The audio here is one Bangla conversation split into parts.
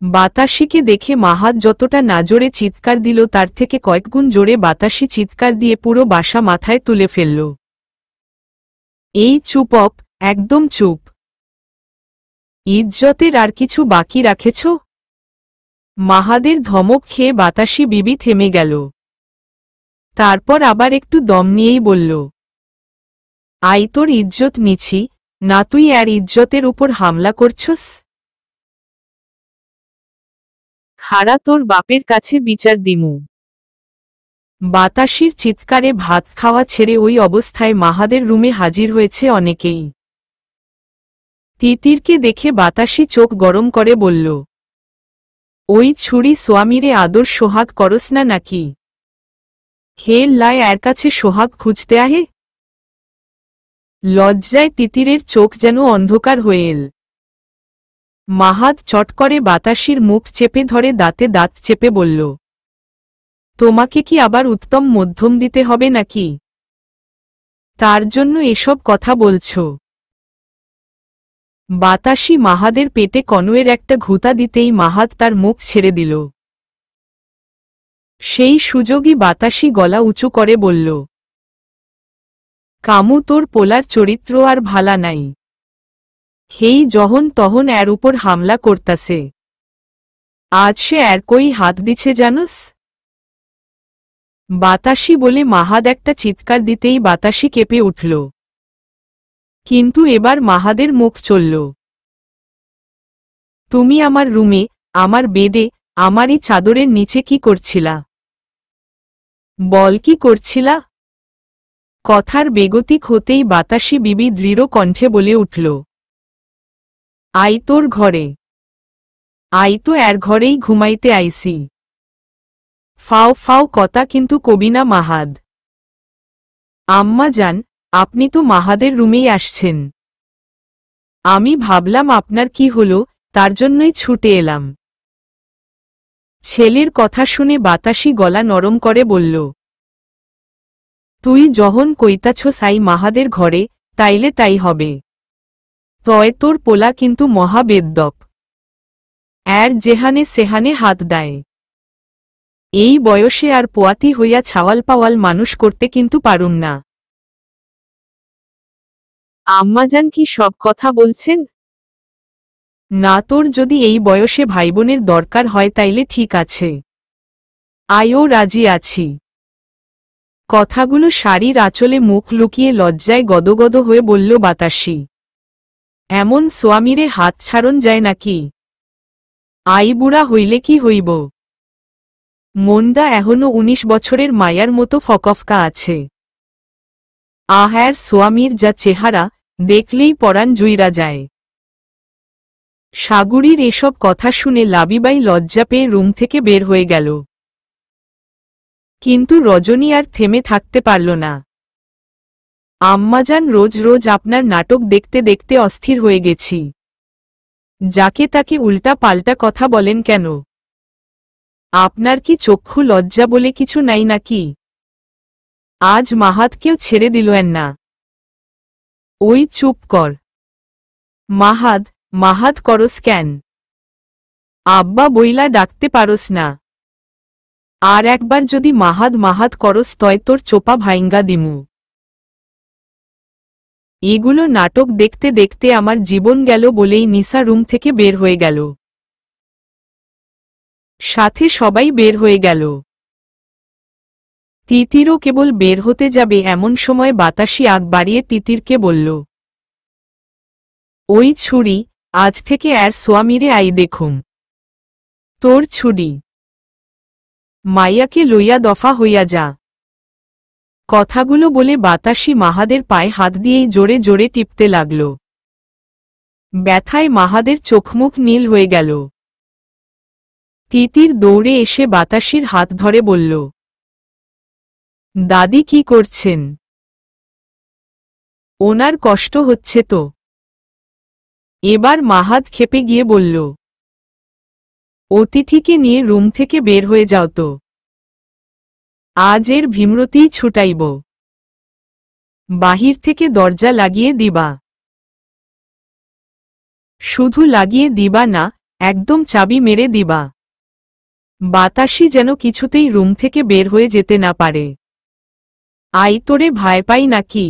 বাতাসিকে দেখে মাহাত যতটা না জোরে চিৎকার দিল তার থেকে কয়েকগুণ জোরে বাতাসি চিৎকার দিয়ে পুরো বাসা মাথায় তুলে ফেলল। এই চুপ অপ, একদম চুপ। ইজ্জতের আর কিছু বাকি রাখেছ? মাহাদের ধমক খেয়ে বাতাসি বিবি থেমে গেল। তারপর আবার একটু দম নিয়েই বলল, আই তোর ইজ্জত নিছি না, তুই আর ইজ্জতের উপর হামলা করছস? হারা তোর বাপের কাছে বিচার দিমু। বাতাসির চিৎকারে ভাত খাওয়া ছেড়ে ওই অবস্থায় মাহাদের রুমে হাজির হয়েছে অনেকেই। তিতিরকে দেখে বাতাসি চোখ গরম করে বলল, ওই ছুরি সোয়ামীরে আদর সোহাগ করস না নাকি? হে লাই এর কাছে সোহাগ খুঁজতে আহে? লজ্জায় তিতিরের চোখ যেন অন্ধকার হয়ে এল। মাহাদ চট করে বাতাসির মুখ চেপে ধরে দাঁতে দাঁত চেপে বলল, তোমাকে কি আবার উত্তম মধ্যম দিতে হবে নাকি? তার জন্য এসব কথা বলছ? বাতাসি মাহাদের পেটে কনুয়ের একটা ঘুতা দিতেই মাহাদ তার মুখ ছেড়ে দিল। সেই সুযোগই বাতাসি গলা উঁচু করে বলল, কামু তোর পোলার চরিত্র আর ভালা নাই। হেই যখন তখন এর উপর হামলা করতাছে। আজ সে এর কই হাত দিছে জানোস? বাতাসি বলে মাহাদ একটা চিৎকার দিতেই বাতাসি কেঁপে উঠল। কিন্তু এবার মাহাদের মুখ চলল। তুমি আমার রুমে, আমার বেডে, আমারই চাদরের নিচে কি করছিলা? বল কি করছিলা? কথার বেগতিক হতেই বাতাসি বিবি দৃঢ় কণ্ঠে বলে উঠল, আই তোর ঘরে। আই তো এর ঘরেই ঘুমাইতে আইসি। ফাও ফাও কথা কিন্তু কবি না মাহাদ। আম্মা যান, আপনি তো মাহাদের রুমেই আসছেন। আমি ভাবলাম আপনার কি হলো, তার জন্যই ছুটে এলাম। ছেলের কথা শুনে বাতাসি গলা নরম করে বলল, তুই যখন কইতাছ সাই মাহাদের ঘরে, তাইলে তাই হবে। তয় তোর পোলা কিন্তু মহাবেদ্যপ। এর যেহানে সেহানে হাত দেয়। এই বয়সে আর পোয়াতি হইয়া ছাওয়াল পাওয়াল মানুষ করতে কিন্তু পারুম না। আম্মাজান কি সব কথা বলছেন? না, তোর যদি এই বয়সে ভাইবোনের দরকার হয় তাইলে ঠিক আছে। আয়ও রাজি আছি। কথাগুলো শাড়ির আঁচলে মুখ লুকিয়ে লজ্জায় গদগদ হয়ে বলল বাতাসি। এমন সোয়ামীরে হাত ছাড়ন যায় নাকি? আই বুড়া হইলে কি হইব? মন্দা এখনো 19 বছরের মায়ার মতো ফকফকা আছে। আহার সোয়ামীর যা চেহারা, দেখলেই পরাণ জুইরা যায়। সাগুরির এসব কথা শুনে লাবিবাই লজ্জা পেয়ে রুম থেকে বের হয়ে গেল। কিন্তু রজনী আর থেমে থাকতে পারল না। আম্মাজান, রোজ রোজ আপনার নাটক দেখতে দেখতে অস্থির হয়ে গেছি। যাকে তাকে উল্টা পাল্টা কথা বলেন কেন? আপনার কি চক্ষু লজ্জা বলে কিছু নাই নাকি? আজ মাহাদকেও ছেড়ে দিলেন না। ওই চুপ কর। মাহাদ, মাহাদ করস কেন? আব্বা বইলা ডাকতে পারস না? আর একবার যদি মাহাদ মাহাদ করস তয় তোর চোপা ভাইঙ্গা দিমু। এগুলো নাটক দেখতে দেখতে আমার জীবন গেল বলেই নিসা রুম থেকে বের হয়ে গেল। সাথে সবাই বের হয়ে গেল। তিতিরও কেবল বের হতে যাবে এমন সময় বাতাসি আগ বাড়িয়ে তিতিরকে বলল, ওই ছুরি, আজ থেকে এর সোয়ামীরে আই দেখুম। তোর ছুরি। মাইয়াকে লইয়া দফা হইয়া যা। কথাগুলো বলে বাতাসি মাহাদের পায়ে হাত দিয়েই জোরে জোরে টিপতে লাগল। ব্যথায় মাহাদের চোখমুখ নীল হয়ে গেল। তিতির দৌড়ে এসে বাতাসির হাত ধরে বলল, দাদি কি করছেন? ওনার কষ্ট হচ্ছে তো। এবার মাহাদ খেপে গিয়ে বলল, অতিথিকে নিয়ে রুম থেকে বের হয়ে যাও তো। আজ এর ভীমরতিই ছুটাইব। বাহির থেকে দরজা লাগিয়ে দিবা। শুধু লাগিয়ে দিবা না, একদম চাবি মেরে দিবা। বাতাসি যেন কিছুতেই রুম থেকে বের হয়ে যেতে না পারে। আই তোরে ভয় পাই নাকি?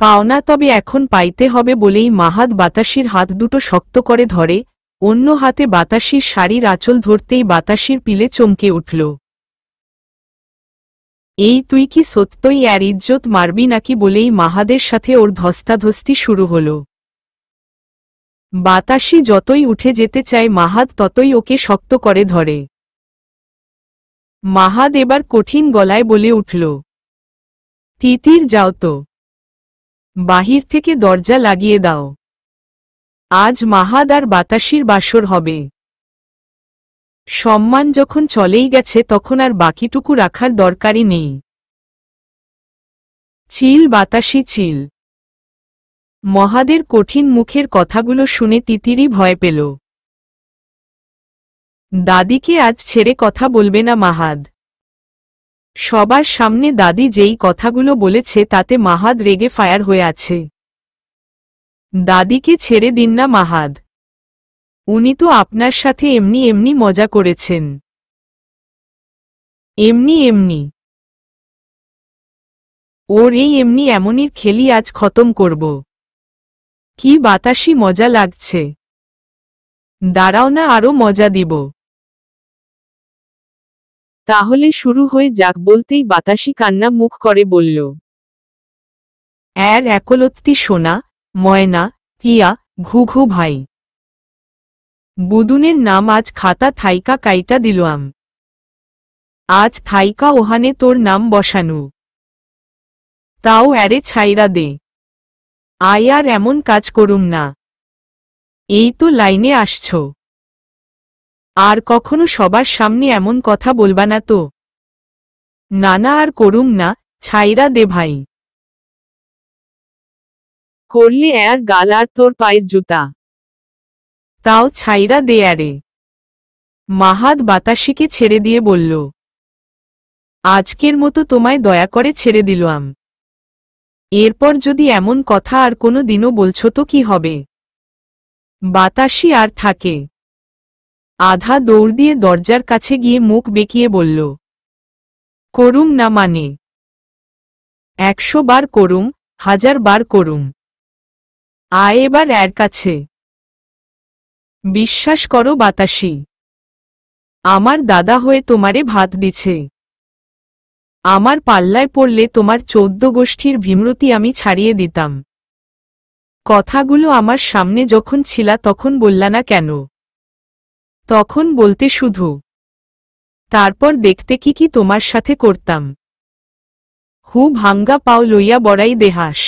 পাওনা, তবে এখন পাইতে হবে বলেই মাহাদ বাতাসির হাত দুটো শক্ত করে ধরে, অন্য হাতে বাতাসির শাড়ির আঁচল ধরতেই বাতাসির পিলে চমকে উঠল। এই তুই কি সত্যই এর ইজ্জত মারবি নাকি বলেই মাহাদের সাথে ওর ধস্তাধস্তি শুরু হল। বাতাসি যতই উঠে যেতে চায় মাহাদ ততই ওকে শক্ত করে ধরে। মাহাদ এবার কঠিন গলায় বলে উঠল, তিতির যাও তো, বাহির থেকে দরজা লাগিয়ে দাও। আজ মাহাদ আর বাতাসির বাসর হবে। সম্মান যখন চলেই গেছে তখন আর বাকিটুকু রাখার দরকারই নেই। চিল বাতাসি চিল। মহাদের কঠিন মুখের কথাগুলো শুনে তিতিরই ভয় পেল। দাদিকে আজ ছেড়ে কথা বলবে না মাহাদ। সবার সামনে দাদি যেই কথাগুলো বলেছে তাতে মাহাদ রেগে ফায়ার হয়ে আছে। দাদিকে ছেড়ে দিন না মাহাদ, উনি তো আপনার সাথে এমনি এমনি মজা করেছেন। এমনি এমনি? ওর এই এমনি এমনির খেলি আজ খতম করব। কি বাতাসি মজা লাগছে, দাঁড়াও না আরো মজা দিব। তাহলে শুরু হয়ে যাক বলতেই বাতাসি কান্না মুখ করে বলল, এর একলত্তি সোনা, ময়না, কিয়া, ঘুঘু ভাই। বুদুনের নাম আজ খাতা থাইকা কাইটা দিলাম। আজ থাইকা ওহানে তোর নাম বসানু। তাও এরে ছাইরা দে। আয় আর এমন কাজ করুম না। এই তো লাইনে আসছ, আর কখনো সবার সামনে এমন কথা বলবা না তো। নানা আর করুম না, ছাইরা দে ভাই। করলে এর গাল আর তোর পায়ের জুতা। তাও ছাইরা দে আরে। মাহাদ বাতাসিকে ছেড়ে দিয়ে বলল, আজকের মতো তোমায় দয়া করে ছেড়ে দিলাম। এরপর যদি এমন কথা আর কোনো দিনও বলছো তো কি হবে? বাতাসি আর থাকে। আধা দৌড় দিয়ে দরজার কাছে গিয়ে মুখ বেঁকিয়ে বলল, করুম না মানে? 100 বার করুম, 1000 বার করুম। আয় এবার এর কাছে। বিশ্বাস করো বাতাসি, আমার দাদা হয়ে তোমারে ভাত দিছে। আমার পাল্লায় পড়লে তোমার 14 গোষ্ঠীর ভীমরতি আমি ছাড়িয়ে দিতাম। কথাগুলো আমার সামনে যখন ছিলা তখন বললা না কেন? তখন বলতে শুধু। তারপর দেখতে কি কি তোমার সাথে করতাম। হু ভাঙ্গা পাও লইয়া বড়াই দেহাস।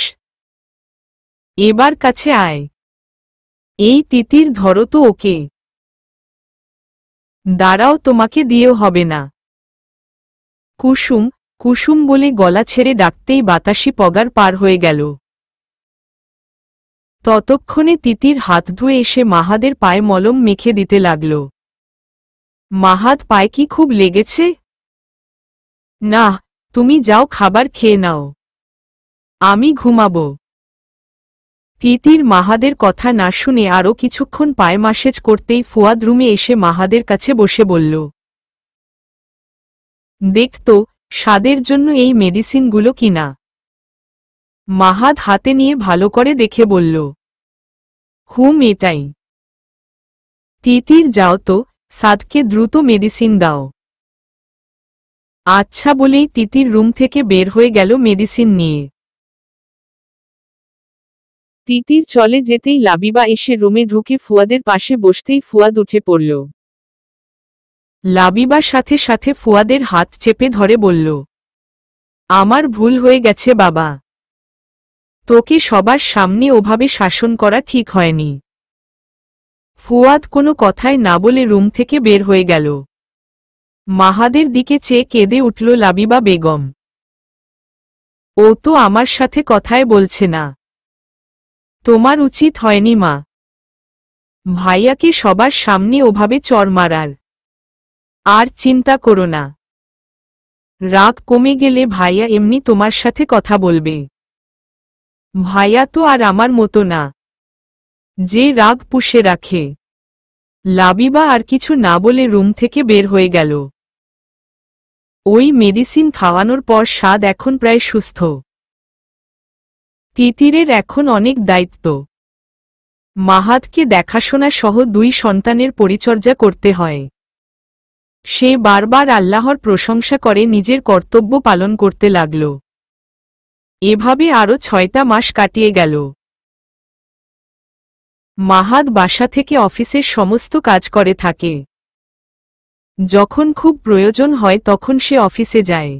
এবার কাছে আয়। এই তিতির ধরো তো ওকে। দাঁড়াও, তোমাকে দিয়েও হবে না। কুসুম, কুসুম বলে গলা ছেড়ে ডাকতেই বাতাসি পগার পার হয়ে গেল। ততক্ষণে তিতির হাত ধুয়ে এসে মাহাদের পায়ে মলম মেখে দিতে লাগল। মাহাদ, পায়ে কি খুব লেগেছে? না, তুমি যাও খাবার খেয়ে নাও, আমি ঘুমাবো। তিতির মাহাদের কথা না শুনে আরও কিছুক্ষণ পায়ে মাসেজ করতেই ফুয়াদ রুমে এসে মাহাদের কাছে বসে বলল, দেখতো স্বাদের জন্য এই মেডিসিনগুলো কিনা। মাহাদ হাতে নিয়ে ভালো করে দেখে বলল, হুম এটাই। তিতির যাও তো, সাদকে দ্রুত মেডিসিন দাও। আচ্ছা বলেই তিতির রুম থেকে বের হয়ে গেল মেডিসিন নিয়ে। তিতির চলে যেতেই লাবিবা এসে রুমে ঢুকে ফুয়াদের পাশে বসতেই ফুয়াদ উঠে পড়ল। লাবিবার সাথে সাথে ফুয়াদের হাত চেপে ধরে বলল, আমার ভুল হয়ে গেছে বাবা, তোকে সবার সামনে ওভাবে শাসন করা ঠিক হয়নি। ফুয়াদ কোনো কথাই না বলে রুম থেকে বের হয়ে গেল। মাহাদের দিকে চেয়ে কেঁদে উঠল লাবিবা বেগম। ও তো আমার সাথে কথায় বলছে না। তোমার উচিত হয়নি মা, ভাইয়াকে সবার সামনে ওভাবে চড় মারার। আর চিন্তা করো না, রাগ কমে গেলে ভাইয়া এমনি তোমার সাথে কথা বলবে। ভাইয়া তো আর আমার মতো না, যে রাগ পুষে রাখে। লাবিবা আর কিছু না বলে রুম থেকে বের হয়ে গেল। ওই মেডিসিন খাওয়ানোর পর স্বাদ এখন প্রায় সুস্থ। তিতিরের এখন অনেক দায়িত্ব। মাহাদকে দেখাশোনা সহ 2 সন্তানের পরিচর্যা করতে হয়। সে বারবার আল্লাহর প্রশংসা করে নিজের কর্তব্য পালন করতে লাগল। এভাবে আরও 6টা মাস কাটিয়ে গেল। মাহাদ বাসা থেকে অফিসের সমস্ত কাজ করে থাকে। যখন খুব প্রয়োজন হয় তখন সে অফিসে যায়।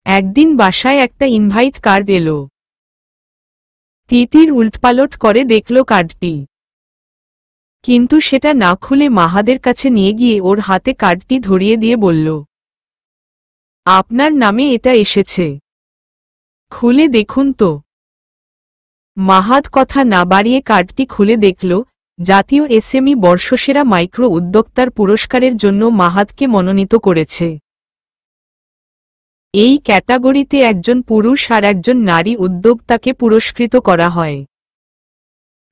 একদিন বাসায় একটা ইনভাইট কার্ড এলো। তিতির উল্টপালট করে দেখল কার্ডটি, কিন্তু সেটা না খুলে মাহাদের কাছে নিয়ে গিয়ে ওর হাতে কার্ডটি ধরিয়ে দিয়ে বলল, আপনার নামে এটা এসেছে, খুলে দেখুন তো। মাহাদ কথা না বাড়িয়ে কার্ডটি খুলে দেখল। জাতীয় এসএমই বর্ষসেরা মাইক্রো উদ্যোক্তার পুরস্কারের জন্য মাহাদকে মনোনীত করেছে। এই ক্যাটাগরিতে একজন পুরুষ আর একজন নারী উদ্যোক্তাকে পুরস্কৃত করা হয়।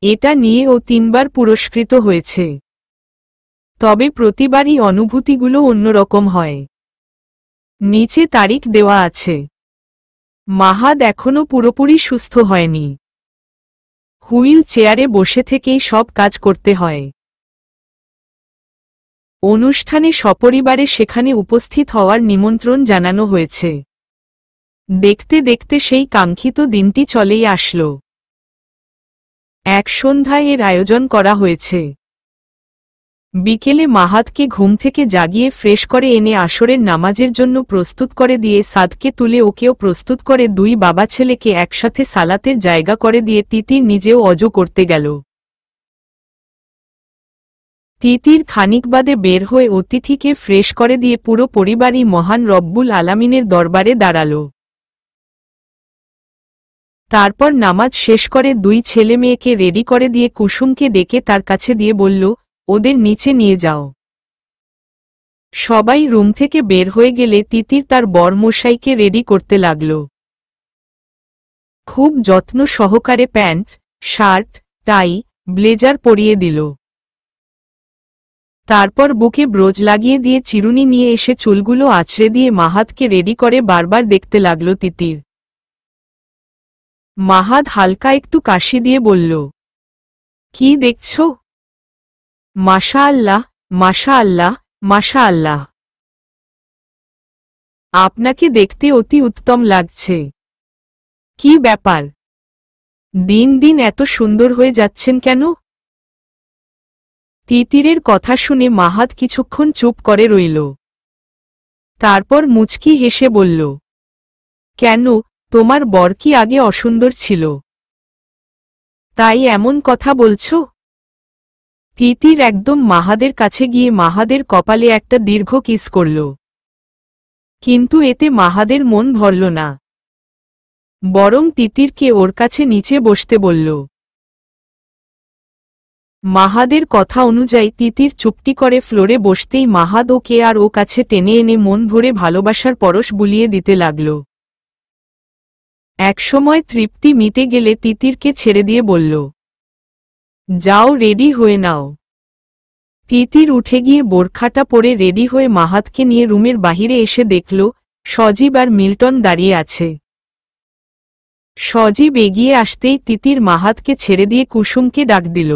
এটা নিয়ে ও 3বার পুরস্কৃত হয়েছে। তবে প্রতিবারই অনুভূতিগুলো অন্যরকম হয়। নিচে তারিখ দেওয়া আছে। মাহাদ এখনও পুরোপুরি সুস্থ হয়নি। হুইল চেয়ারে বসে থেকেই সব কাজ করতে হয়। অনুষ্ঠানে সপরিবারে সেখানে উপস্থিত হওয়ার নিমন্ত্রণ জানানো হয়েছে। দেখতে দেখতে সেই কাঙ্ক্ষিত দিনটি চলেই আসল। এক সন্ধ্যায় এর আয়োজন করা হয়েছে। বিকেলে মাহাদকে ঘুম থেকে জাগিয়ে ফ্রেশ করে এনে আসরের নামাজের জন্য প্রস্তুত করে দিয়ে সাদকে তুলে ওকেও প্রস্তুত করে 2 বাবা ছেলেকে একসাথে সালাতের জায়গা করে দিয়ে তিতির নিজেও অজু করতে গেল। তিতির খানিক বাদে বের হয়ে অতিথিকে ফ্রেশ করে দিয়ে পুরো পরিবারই মহান রব্বুল আলামিনের দরবারে দাঁড়াল। তারপর নামাজ শেষ করে 2 ছেলে মেয়েকে রেডি করে দিয়ে কুসুমকে ডেকে তার কাছে দিয়ে বলল, ওদের নিচে নিয়ে যাও। সবাই রুম থেকে বের হয়ে গেলে তিতির তার বরমশাইকে রেডি করতে লাগল। খুব যত্ন সহকারে প্যান্ট, শার্ট, টাই, ব্লেজার পরিয়ে দিল। তারপর বুকে ব্রোজ লাগিয়ে দিয়ে চিরুনি নিয়ে এসে চুলগুলো আছড়ে দিয়ে মাহাদকে রেডি করে বারবার দেখতে লাগল তিতির। মাহাদ হালকা একটু কাশি দিয়ে বলল, কি দেখছ? মাশা আল্লাহ, মাশা আল্লাহ, মাশা আল্লাহ। আপনাকে দেখতে অতি উত্তম লাগছে। কি ব্যাপার, দিন দিন এত সুন্দর হয়ে যাচ্ছেন কেন? তিতিরের কথা শুনে মাহাদ কিছুক্ষণ চুপ করে রইল। তারপর মুচকি হেসে বলল, কেন, তোমার বর কি আগে অসুন্দর ছিল, তাই এমন কথা বলছ? তিতির একদম মাহাদের কাছে গিয়ে মাহাদের কপালে একটা দীর্ঘ কিস করল। কিন্তু এতে মাহাদের মন ভরল না, বরং তিতিরকে ওর কাছে নিচে বসতে বলল। মাহাদের কথা অনুযায়ী তিতির চুপটি করে ফ্লোরে বসতেই মাহাদ ওকে আর ও কাছে টেনে এনে মন ভরে ভালোবাসার পরশ বুলিয়ে দিতে লাগল। একসময় তৃপ্তি মিটে গেলে তিতিরকে ছেড়ে দিয়ে বলল, যাও রেডি হয়ে নাও। তিতির উঠে গিয়ে বোরখাটা পরে রেডি হয়ে মাহাদকে নিয়ে রুমের বাহিরে এসে দেখল সজীব আর মিল্টন দাঁড়িয়ে আছে। সজীব এগিয়ে আসতেই তিতির মাহাদকে ছেড়ে দিয়ে কুসুমকে ডাক দিল।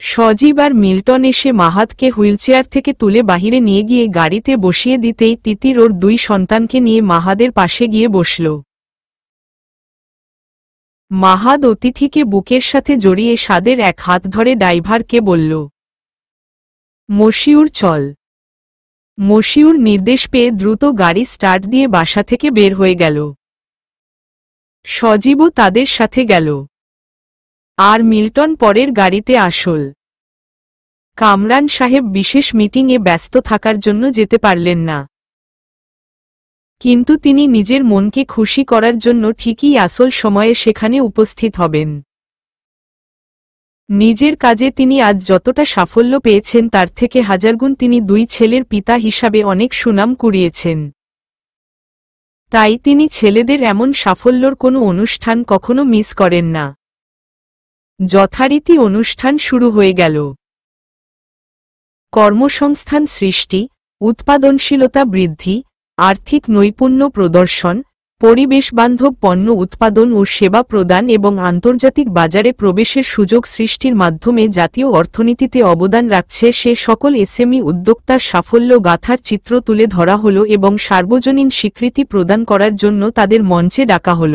সজীব আর মিল্টন এসে মাহাদকে হুইলচেয়ার থেকে তুলে বাহিরে নিয়ে গিয়ে গাড়িতে বসিয়ে দিতেই তিতির ওর 2 সন্তানকে নিয়ে মাহাদের পাশে গিয়ে বসল। মাহাদ অতিথিকে বুকের সাথে জড়িয়ে সাদের এক হাত ধরে ড্রাইভারকে বলল, মশিউর চল। মশিউর নির্দেশ পেয়ে দ্রুত গাড়ি স্টার্ট দিয়ে বাসা থেকে বের হয়ে গেল। সজীবও তাদের সাথে গেল। আর মিল্টন পরের গাড়িতে আসল। কামরান সাহেব বিশেষ মিটিংয়ে ব্যস্ত থাকার জন্য যেতে পারলেন না, কিন্তু তিনি নিজের মনকে খুশি করার জন্য ঠিকই আসল সময়ে সেখানে উপস্থিত হবেন। নিজের কাজে তিনি আজ যতটা সাফল্য পেয়েছেন তার থেকে হাজারগুণ তিনি 2 ছেলের পিতা হিসাবে অনেক সুনাম কুড়িয়েছেন। তাই তিনি ছেলেদের এমন সাফল্যর কোনো অনুষ্ঠান কখনো মিস করেন না। যথারীতি অনুষ্ঠান শুরু হয়ে গেল। কর্মসংস্থান সৃষ্টি, উৎপাদনশীলতা বৃদ্ধি, আর্থিক নৈপুণ্য প্রদর্শন, পরিবেশবান্ধব পণ্য উৎপাদন ও সেবা প্রদান এবং আন্তর্জাতিক বাজারে প্রবেশের সুযোগ সৃষ্টির মাধ্যমে জাতীয় অর্থনীতিতে অবদান রাখছে সে সকল এসএমই উদ্যোক্তার সাফল্য গাথার চিত্র তুলে ধরা হল এবং সার্বজনীন স্বীকৃতি প্রদান করার জন্য তাদের মঞ্চে ডাকা হল।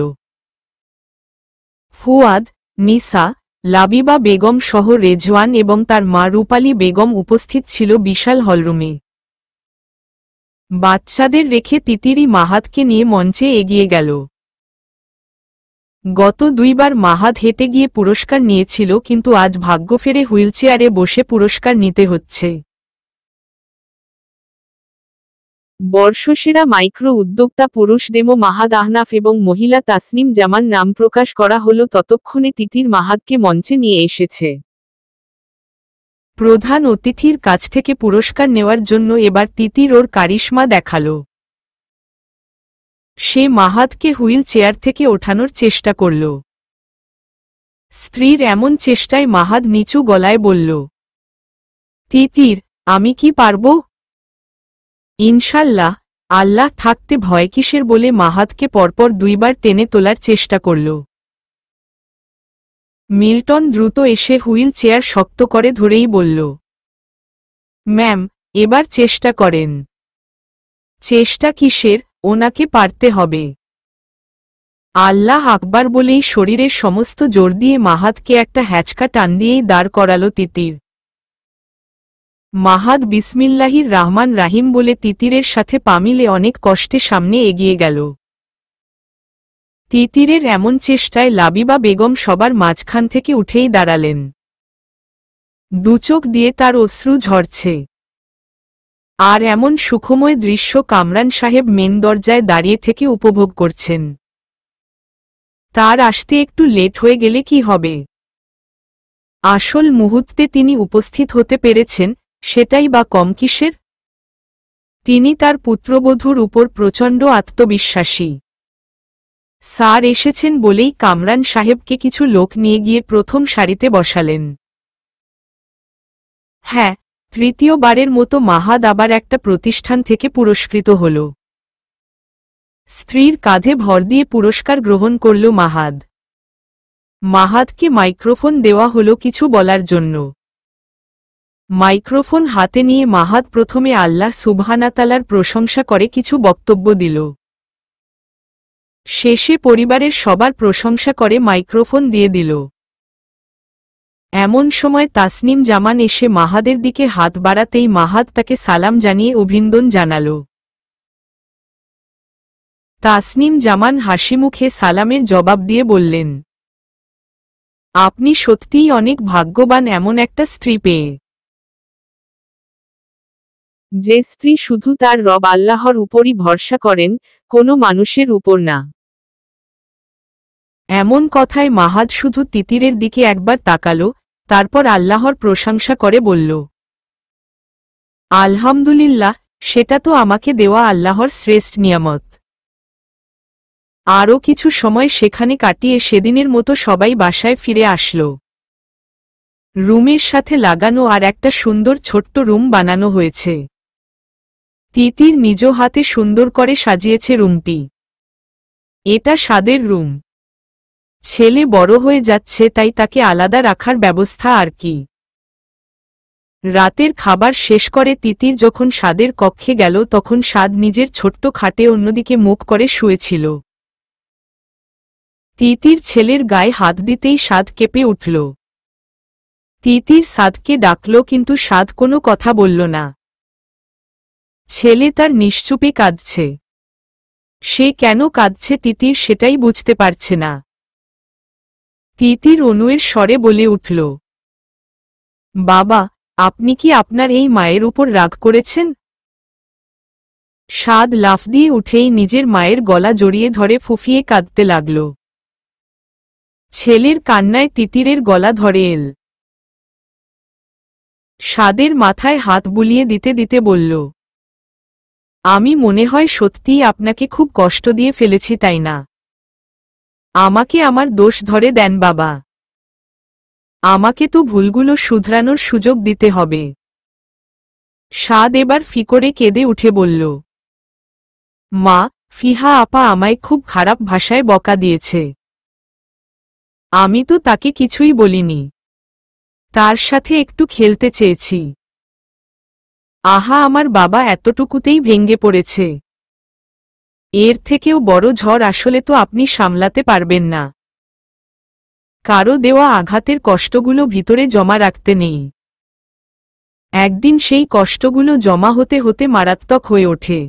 ফুয়াদ, নিসা, লাবিবা বেগম সহ রেজওয়ান এবং তার মা রূপালী বেগম উপস্থিত ছিল বিশাল হলরুমে। বাচ্চাদের রেখে তিতিরি মাহাতকে নিয়ে মঞ্চে এগিয়ে গেল। গত 2 বার মাহাত হেঁটে গিয়ে পুরস্কার নিয়েছিল, কিন্তু আজ ভাগ্য ফেরে হুইলচেয়ারে বসে পুরস্কার নিতে হচ্ছে। বর্ষসেরা মাইক্রো উদ্যোক্তা পুরুষ দেমো মাহাদ আহনাফ এবং মহিলা তাসনিম জামান নাম প্রকাশ করা হল। ততক্ষণে তিতির মাহাদকে মঞ্চে নিয়ে এসেছে। প্রধান অতিথির কাছ থেকে পুরস্কার নেওয়ার জন্য এবার তিতির ওর কারিশমা দেখাল। সে মাহাদকে হুইল চেয়ার থেকে ওঠানোর চেষ্টা করল। স্ত্রীর এমন চেষ্টায় মাহাদ নিচু গলায় বলল, তিতির, আমি কি পারব? ইনশাল্লাহ, আল্লাহ থাকতে ভয় কিসের বলে মাহাদকে পরপর 2 বার টেনে তোলার চেষ্টা করল। মিল্টন দ্রুত এসে হুইল চেয়ার শক্ত করে ধরেই বলল, ম্যাম, এবার চেষ্টা করেন। চেষ্টা কিসের? ওনাকে পারতে হবে। আল্লাহ আকবার বলেই শরীরের সমস্ত জোর দিয়ে মাহাদকে একটা হ্যাচকা টান দিয়েই দাঁড় করাল তিতির। মাহাদ বিসমিল্লাহির রহমান রাহিম বলে তিতিরের সাথে পা মিলে অনেক কষ্টে সামনে এগিয়ে গেল। তিতিরের এমন চেষ্টায় লাবিবা বেগম সবার মাঝখান থেকে উঠেই দাঁড়ালেন। দুচোখ দিয়ে তার অশ্রু ঝরছে। আর এমন সুখময় দৃশ্য কামরান সাহেব মেন দরজায় দাঁড়িয়ে থেকে উপভোগ করছেন। তার আসতে একটু লেট হয়ে গেলে কি হবে? আসল মুহূর্তে তিনি উপস্থিত হতে পেরেছেন, সেটাই বা কম কিসের? তিনি তার পুত্রবধূর উপর প্রচণ্ড আত্মবিশ্বাসী। স্যার এসেছেন বলেই কামরান সাহেবকে কিছু লোক নিয়ে গিয়ে প্রথম সারিতে বসালেন। হ্যাঁ, 3য়-বারের মতো মাহাদ আবার একটা প্রতিষ্ঠান থেকে পুরস্কৃত হল। স্ত্রীর কাঁধে ভর দিয়ে পুরস্কার গ্রহণ করল মাহাদ। মাহাদকে মাইক্রোফোন দেওয়া হলো কিছু বলার জন্য। মাইক্রোফোন হাতে নিয়ে মাহাদ প্রথমে আল্লাহ সুবহানাতালার প্রশংসা করে কিছু বক্তব্য দিল। শেষে পরিবারের সবার প্রশংসা করে মাইক্রোফোন দিয়ে দিল। এমন সময় তাসনিম জামান এসে মাহাদের দিকে হাত বাড়াতেই মাহাদ তাকে সালাম জানিয়ে অভিনন্দন জানাল। তাসনিম জামান হাসিমুখে সালামের জবাব দিয়ে বললেন, আপনি সত্যিই অনেক ভাগ্যবান এমন একটা স্ত্রী পেয়ে। যে স্ত্রী শুধু তার রব আল্লাহর উপরই ভরসা করেন, কোনো মানুষের উপর না। এমন কথায় মাহাদ শুধু তিতিরের দিকে একবার তাকাল, তারপর আল্লাহর প্রশংসা করে বলল, আলহামদুলিল্লাহ, সেটা তো আমাকে দেওয়া আল্লাহর শ্রেষ্ঠ নিয়ামত। আরও কিছু সময় সেখানে কাটিয়ে সেদিনের মতো সবাই বাসায় ফিরে আসল। রুমের সাথে লাগানো আর একটা সুন্দর ছোট্ট রুম বানানো হয়েছে। তিতির নিজ হাতে সুন্দর করে সাজিয়েছে রুমটি। এটা স্বাদের রুম। ছেলে বড় হয়ে যাচ্ছে, তাই তাকে আলাদা রাখার ব্যবস্থা আর কি। রাতের খাবার শেষ করে তিতির যখন স্বাদের কক্ষে গেল তখন স্বাদ নিজের ছোট্ট খাটে অন্যদিকে মুখ করে শুয়েছিল। তিতির ছেলের গায়ে হাত দিতেই স্বাদ কেঁপে উঠল। তিতির সাদকে ডাকল, কিন্তু সাদ কোনো কথা বলল না। ছেলে তার নিশ্চুপে কাঁদছে। সে কেন কাঁদছে তিতির সেটাই বুঝতে পারছে না। তিতির অনুয়ের স্বরে বলে উঠল, বাবা, আপনি কি আপনার এই মায়ের উপর রাগ করেছেন? সাদ লাফ দিয়ে উঠেই নিজের মায়ের গলা জড়িয়ে ধরে ফুঁফিয়ে কাঁদতে লাগল। ছেলের কান্নায় তিতিরের গলা ধরে এল। সাদের মাথায় হাত বুলিয়ে দিতে দিতে বলল, আমি মনে হয় সত্যিই আপনাকে খুব কষ্ট দিয়ে ফেলেছি, তাই না? আমাকে আমার দোষ ধরে দেন বাবা। আমাকে তো ভুলগুলো শুধরানোর সুযোগ দিতে হবে। সাদ এবার ফিকরে কেঁদে উঠে বলল, মা, ফিহা আপা আমায় খুব খারাপ ভাষায় বকা দিয়েছে। আমি তো তাকে কিছুই বলিনি, তার সাথে একটু খেলতে চেয়েছি। আহা, আমার বাবা এতটুকুতেই ভেঙে পড়েছে। এর থেকেও বড় ঝড় আসলে তো আপনি সামলাতে পারবেন না। কারো দেওয়া আঘাতের কষ্টগুলো ভিতরে জমা রাখতে নেই। একদিন সেই কষ্টগুলো জমা হতে হতে মারাত্মক হয়ে ওঠে।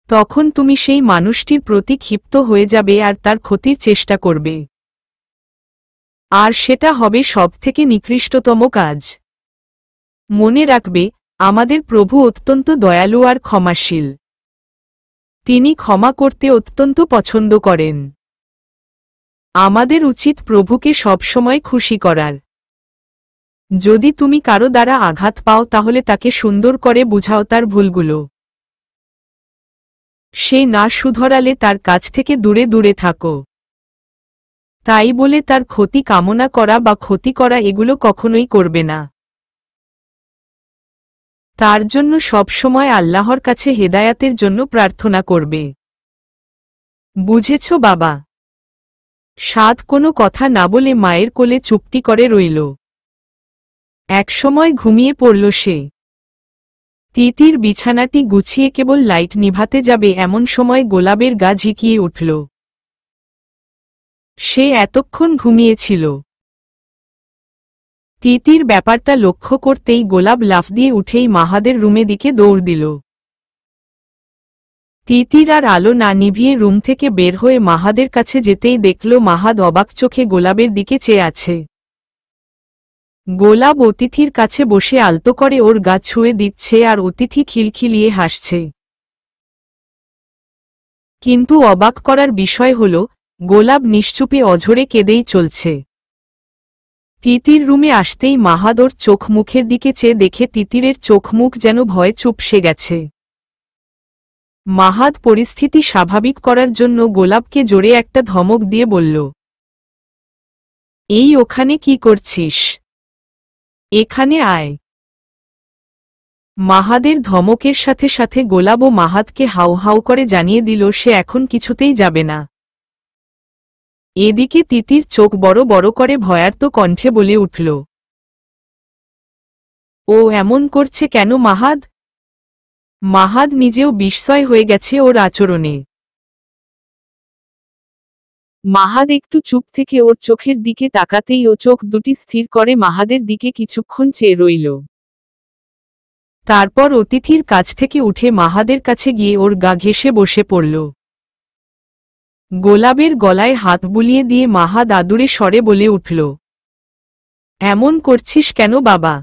তখন তুমি সেই মানুষটির প্রতি ক্ষিপ্ত হয়ে যাবে আর তার ক্ষতির চেষ্টা করবে। আর সেটা হবে সবথেকে নিকৃষ্টতম কাজ। মনে রাখবে, আমাদের প্রভু অত্যন্ত দয়ালু আর ক্ষমাশীল। তিনি ক্ষমা করতে অত্যন্ত পছন্দ করেন। আমাদের উচিত প্রভুকে সবসময় খুশি করার। যদি তুমি কারো দ্বারা আঘাত পাও তাহলে তাকে সুন্দর করে বুঝাও তার ভুলগুলো। সে না শুধরালে তার কাছ থেকে দূরে দূরে থাকো। তাই বলে তার ক্ষতি কামনা করা বা ক্ষতি করা এগুলো কখনোই করবে না। তার জন্য সবসময় আল্লাহর কাছে হেদায়াতের জন্য প্রার্থনা করবে। বুঝেছ বাবা? সাদ কোনো কথা না বলে মায়ের কোলে চুপটি করে রইল। একসময় ঘুমিয়ে পড়ল সে। তিতির বিছানাটি গুছিয়ে কেবল লাইট নিভাতে যাবে এমন সময় গোলাপের গা ঝিকিয়ে উঠল। সে এতক্ষণ ঘুমিয়েছিল। তিতির ব্যাপারটা লক্ষ্য করতেই গোলাপ লাফ দিয়ে উঠেই মাহাদের রুমে দিকে দৌড় দিল। তিতির আর আলো না নিভিয়ে রুম থেকে বের হয়ে মাহাদের কাছে যেতেই দেখল মাহাদ অবাক চোখে গোলাপের দিকে চেয়ে আছে। গোলাপ অতিথির কাছে বসে আলতো করে ওর গা ছুঁয়ে দিচ্ছে আর অতিথি খিলখিলিয়ে হাসছে। কিন্তু অবাক করার বিষয় হল, গোলাপ নিশ্চুপে অঝরে কেঁদেই চলছে। তিতির রুমে আসতেই মাহাদ ওর চোখ মুখের দিকে চেয়ে দেখে তিতিরের চোখ মুখ যেন ভয়ে চুপসে গেছে। মাহাদ পরিস্থিতি স্বাভাবিক করার জন্য গোলাপকে জোরে একটা ধমক দিয়ে বলল, এই ওখানে কি করছিস? এখানে আয়। মাহাদের ধমকের সাথে সাথে গোলাপ ও মাহাদকে হাউ হাউ করে জানিয়ে দিল সে এখন কিছুতেই যাবে না। এদিকে তিতির চোখ বড় বড় করে ভয়ার্ত কণ্ঠে বলে উঠল, ও এমন করছে কেন মাহাদ? মাহাদ নিজেও বিস্ময় হয়ে গেছে ওর আচরণে। মাহাদ একটু চুপ থেকে ওর চোখের দিকে তাকাতেই ও চোখ দুটি স্থির করে মাহাদের দিকে কিছুক্ষণ চেয়ে রইল। তারপর অতিথির কাছ থেকে উঠে মাহাদের কাছে গিয়ে ওর গা ঘেঁষে বসে পড়ল। গোলাপের গলায় হাত বুলিয়ে দিয়ে মাহাদ আদুরে স্বরে বলে উঠল, এমন করছিস কেন বাবা?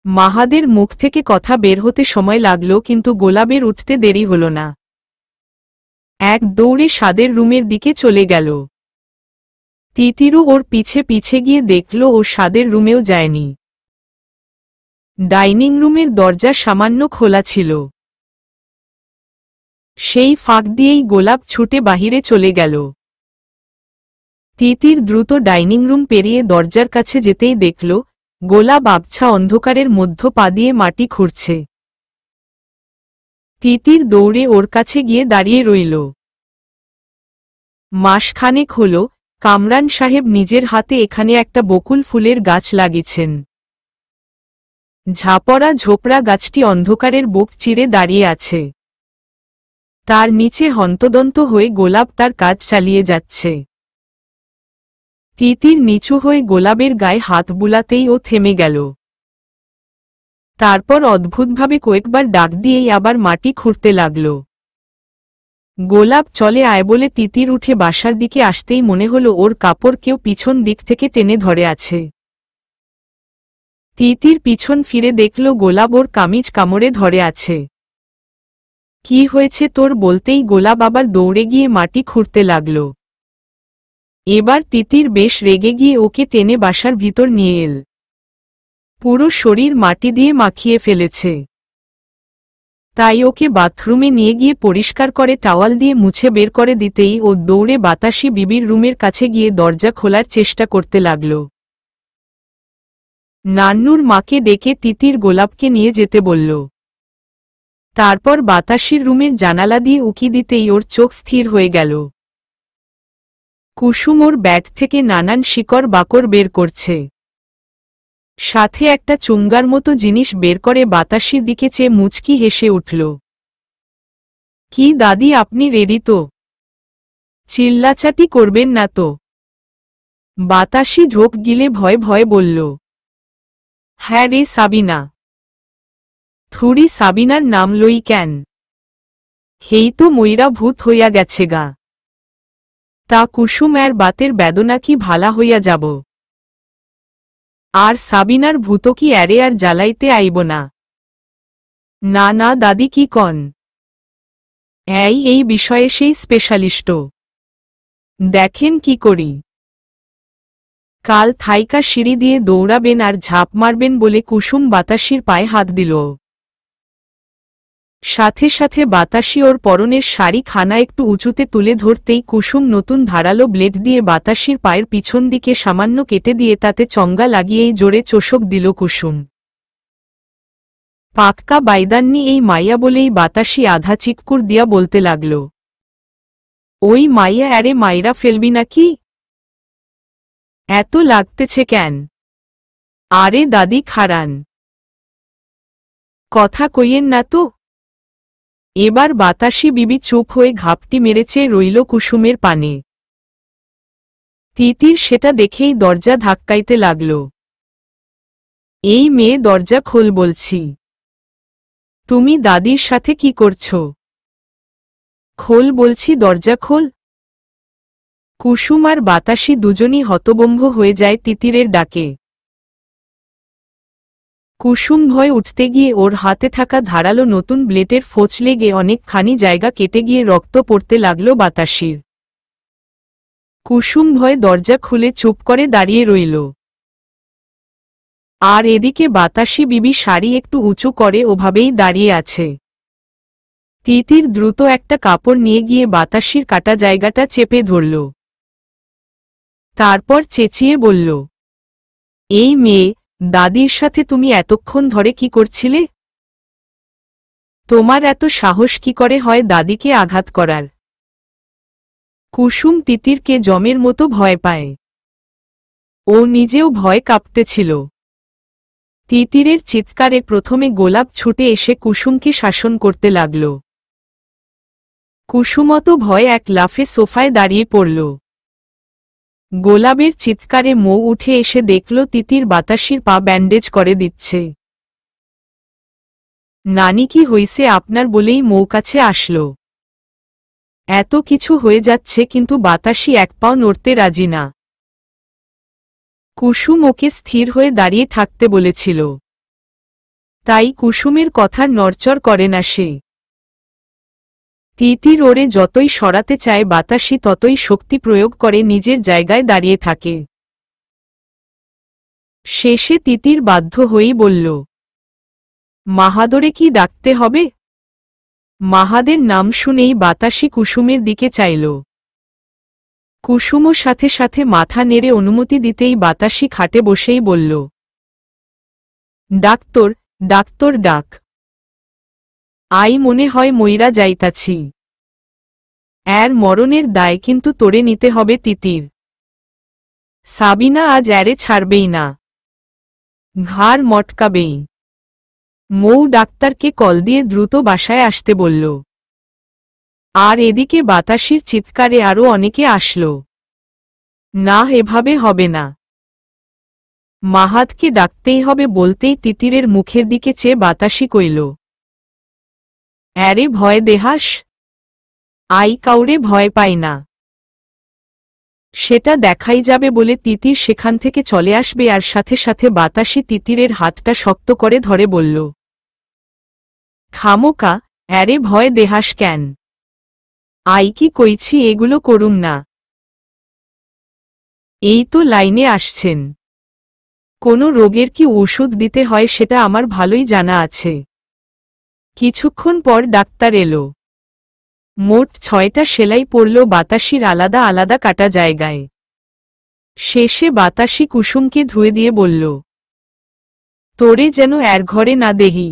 মাহাদের মুখ থেকে কথা বের হতে সময় লাগল কিন্তু গোলাপের উঠতে দেরি হল না। এক দৌড়ে সাদের রুমের দিকে চলে গেল। তিতিরও ওর পিছে পিছে গিয়ে দেখল ও সাদের রুমেও যায়নি। ডাইনিং রুমের দরজা সামান্য খোলা ছিল। সেই ফাঁক দিয়েই গোলাপ ছুটে বাহিরে চলে গেল। তিতির দ্রুত ডাইনিং রুম পেরিয়ে দরজার কাছে যেতেই দেখল গোলাপ আবছা অন্ধকারের মধ্য পা দিয়ে মাটি খুঁড়ছে। তিতির দৌড়ে ওর কাছে গিয়ে দাঁড়িয়ে রইল। মাসখানেক হল কামরান সাহেব নিজের হাতে এখানে একটা বকুল ফুলের গাছ লাগিয়েছেন। ঝাপড়া ঝোপড়া গাছটি অন্ধকারের বুক চিরে দাঁড়িয়ে আছে। তার নিচে হন্তদন্ত হয়ে গোলাপ তার কাজ চালিয়ে যাচ্ছে। তিতির নিচু হয়ে গোলাপের গায়ে হাত বুলাতেই ও থেমে গেল। তারপর অদ্ভুতভাবে কয়েকবার ডাক দিয়েই আবার মাটি খুঁড়তে লাগল। গোলাপ চলে আয় বলে তিতির উঠে বাসার দিকে আসতেই মনে হলো ওর কাপড় কেউ পিছন দিক থেকে টেনে ধরে আছে। তিতির পিছন ফিরে দেখল গোলাপ ওর কামিজ কামড়ে ধরে আছে। কি হয়েছে তোর বলতেই গোলাপ আবার দৌড়ে গিয়ে মাটি খুঁড়তে লাগল। এবার তিতির বেশ রেগে গিয়ে ওকে টেনে বাসার ভিতর নিয়ে এল। পুরো শরীর মাটি দিয়ে মাখিয়ে ফেলেছে। তাই ওকে বাথরুমে নিয়ে গিয়ে পরিষ্কার করে টাওয়াল দিয়ে মুছে বের করে দিতেই ও দৌড়ে বাতাসি বিবির রুমের কাছে গিয়ে দরজা খোলার চেষ্টা করতে লাগল। নান্নুর মাকে ডেকে তিতির গোলাপকে নিয়ে যেতে বলল। তারপর বাতাসির রুমের জানালা দিয়ে উকি দিতেই ওর চোখ স্থির হয়ে গেল। কুসুম ওর ব্যাগ থেকে নানান শিকড় বাকড় বের করছে, সাথে একটা চুঙ্গার মতো জিনিস বের করে বাতাসির দিকে চেয়ে মুচকি হেসে উঠল। কি দাদি, আপনি রেডি তো? চিল্লাচাটি করবেন না তো? বাতাসি ঢোক গিলে ভয়ে ভয়ে বলল। হ্যাঁ রে সাবিনা। থুড়ি সাবিনার নাম লই কেন? হেই তো ময়রা ভূত হইয়া গেছে গা। তা কুসুম এর বাতের বেদনা কি ভালা হইয়া যাব? আর সাবিনার ভূত কি এরে আর জ্বালাইতে আইব না? না না দাদি, কি কন? এই বিষয়ে সেই স্পেশালিস্ট। দেখেন কি করি। কাল থাইকা সিঁড়ি দিয়ে দৌড়াবেন আর ঝাঁপ মারবেন বলে কুসুম বাতাসির পায়ে হাত দিল। সাথে সাথে বাতাসি ওর পরনের শাড়ি খানা একটু উঁচুতে তুলে ধরতেই কুসুম নতুন ধারালো ব্লেড দিয়ে বাতাসির পায়ের পিছন দিকে সামান্য কেটে দিয়ে তাতে চঙ্গা লাগিয়েই জোরে চোষক দিল কুসুম। পাক্কা বাইদান্নি এই মাইয়া বলেই বাতাসি আধা চিৎকুর দিয়া বলতে লাগল। ওই মাইয়া আরে মাইরা ফেলবি নাকি? এত লাগতেছে কেন? আরে দাদি খারান, কথা কইয়েন না তো। এবার বাতাসি বিবি চুপ হয়ে ঘাপটি মেরেছে রইল কুসুমের পানে। তিতির সেটা দেখেই দরজা ধাক্কাইতে লাগল। এই মেয়ে, দরজা খোল বলছি। তুমি দাদির সাথে কি করছো? খোল বলছি, দরজা খোল। কুসুম আর বাতাসি দুজনই হতবম্ব হয়ে যায় তিতিরের ডাকে। কুসুম ভয় উঠতে গিয়ে ওর হাতে থাকা ধারালো নতুন ব্লেডের ফোঁচ লেগে অনেকখানি জায়গা কেটে গিয়ে রক্ত পড়তে লাগল বাতাসির। কুসুম ভয়ে দরজা খুলে চুপ করে দাঁড়িয়ে রইল। আর এদিকে বাতাসি বিবি শাড়ি একটু উঁচু করে ওভাবেই দাঁড়িয়ে আছে। তিতির দ্রুত একটা কাপড় নিয়ে গিয়ে বাতাসির কাটা জায়গাটা চেপে ধরল। তারপর চেঁচিয়ে বলল, এই মেয়ে, দাদির সাথে তুমি এতক্ষণ ধরে কি করছিলে? তোমার এত সাহস কি করে হয় দাদিকে আঘাত করার? কুসুম তিতিরকে জমের মতো ভয় পায়। ও নিজেও ভয় কাঁপতেছিল। তিতিরের চিৎকারে প্রথমে গোলাপ ছুটে এসে কুসুমকে শাসন করতে লাগল। কুসুমত ভয় এক লাফে সোফায় দাঁড়িয়ে পড়ল। গোলাপের চিৎকারে মৌ উঠে এসে দেখল তিতির বাতাসির পা ব্যান্ডেজ করে দিচ্ছে। নানি, কি হইছে আপনার বলেই মৌ কাছে আসল। এত কিছু হয়ে যাচ্ছে কিন্তু বাতাসি এক পাও নড়তে রাজি না। কুসুম ওকে স্থির হয়ে দাঁড়িয়ে থাকতে বলেছিল, তাই কুসুমের কথার নড়চড় করে না সে। তিতির ওরে যতই সরাতে চায় বাতাসি ততই শক্তি প্রয়োগ করে নিজের জায়গায় দাঁড়িয়ে থাকে। শেষে তিতির বাধ্য হয়েই বলল, মাহাদরে কি ডাকতে হবে? মাহাদের নাম শুনেই বাতাসি কুসুমের দিকে চাইল। কুসুমও সাথে সাথে মাথা নেড়ে অনুমতি দিতেই বাতাসি খাটে বসেই বলল, ডাক্তর, ডাক্তর ডাক। আই মনে হয় মইরা যাইতাছি। এর মরণের দায় কিন্তু তোরে নিতে হবে তিতির। সাবিনা আজ এরে ছাড়বেই না, ঘাড় মটকাবেই। মৌ ডাক্তারকে কল দিয়ে দ্রুত বাসায় আসতে বলল। আর এদিকে বাতাসির চিৎকারে আরও অনেকে আসল। না, এভাবে হবে না, মাহাদকে ডাকতেই হবে বলতেই তিতিরের মুখের দিকে চেয়ে বাতাসি কইল, এরে ভয় দেহাস? আই কাউরে ভয় পাই না। সেটা দেখাই যাবে বলে তিতির সেখান থেকে চলে আসবে আর সাথে সাথে বাতাসি তিতিরের হাতটা শক্ত করে ধরে বলল, খামোকা, এরে ভয় দেহাস কেন? আই কি কইছি এগুলো করুম না। এই তো লাইনে আসছেন। কোনো রোগের কি ওষুধ দিতে হয় সেটা আমার ভালোই জানা আছে। কিছুক্ষণ পর ডাক্তার এলো। মোট 6টা সেলাই পড়ল বাতাসির আলাদা আলাদা কাটা জায়গায়। শেষে বাতাসি কুসুমকে ধুয়ে দিয়ে বলল, তোরে যেন এর ঘরে না দেহি।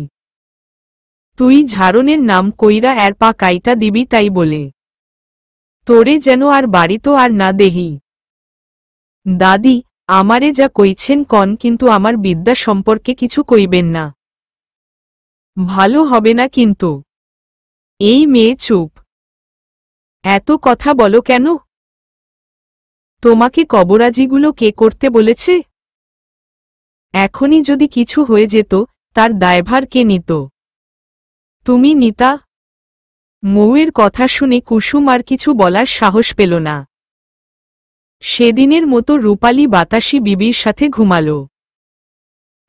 তুই ঝাড়নের নাম কইরা এর পা কাইটা দিবি তাই বলে। তোরে যেন আর বাড়িতো আর না দেহি। দাদি, আমারে যা কইছেন কন, কিন্তু আমার বিদ্যা সম্পর্কে কিছু কইবেন না। ভালো হবে না কিন্তু। এই মেয়ে চুপ। এত কথা বলো কেন? তোমাকে কবরাজিগুলো কে করতে বলেছে? এখনই যদি কিছু হয়ে যেত, তার দায়ভার কে নিত? তুমি নিতা? মৌয়ের কথা শুনে কুসুম আর কিছু বলার সাহস পেল না। সেদিনের মতো রূপালী বাতাসী বিবির সাথে ঘুমাল।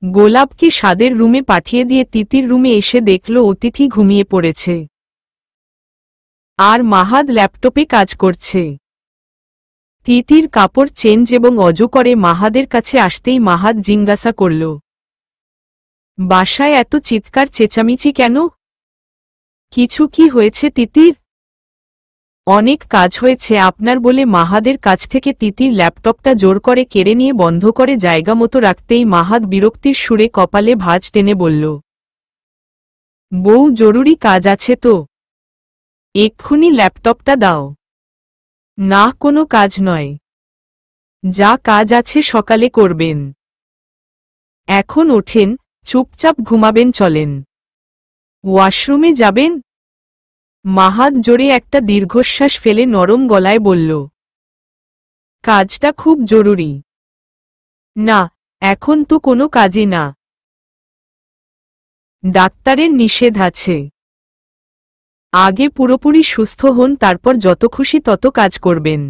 গোলাপকে স্বাদের রুমে পাঠিয়ে দিয়ে তিতির রুমে এসে দেখল অতিথি ঘুমিয়ে পড়েছে। আর মাহাদ ল্যাপটপে কাজ করছে। তিতির কাপড় চেঞ্জ এবং অজু করে মাহাদের কাছে আসতেই মাহাদ জিজ্ঞাসা করল, বাসায় এত চিৎকার চেঁচামেচি কেন? কিছু কি হয়েছে তিতির? অনেক কাজ হয়েছে আপনার বলে মাহাদের কাছ থেকে তিতির ল্যাপটপটা জোর করে কেড়ে নিয়ে বন্ধ করে জায়গা মতো রাখতেই মাহাদ বিরক্তির সুরে কপালে ভাঁজ টেনে বলল, বউ জরুরি কাজ আছে তো। এক্ষুনি ল্যাপটপটা দাও। না, কোনো কাজ নয়। যা কাজ আছে সকালে করবেন। এখন ওঠেন, চুপচাপ ঘুমাবেন, চলেন। ওয়াশরুমে যাবেন? মাহাদ জোরে একটা দীর্ঘশ্বাস ফেলে নরম গলায় বলল, কাজটা খুব জরুরি। না, এখন তো কোনো কাজই না। ডাক্তারের নিষেধ আছে। আগে পুরোপুরি সুস্থ হন, তারপর যত খুশি তত কাজ করবেন।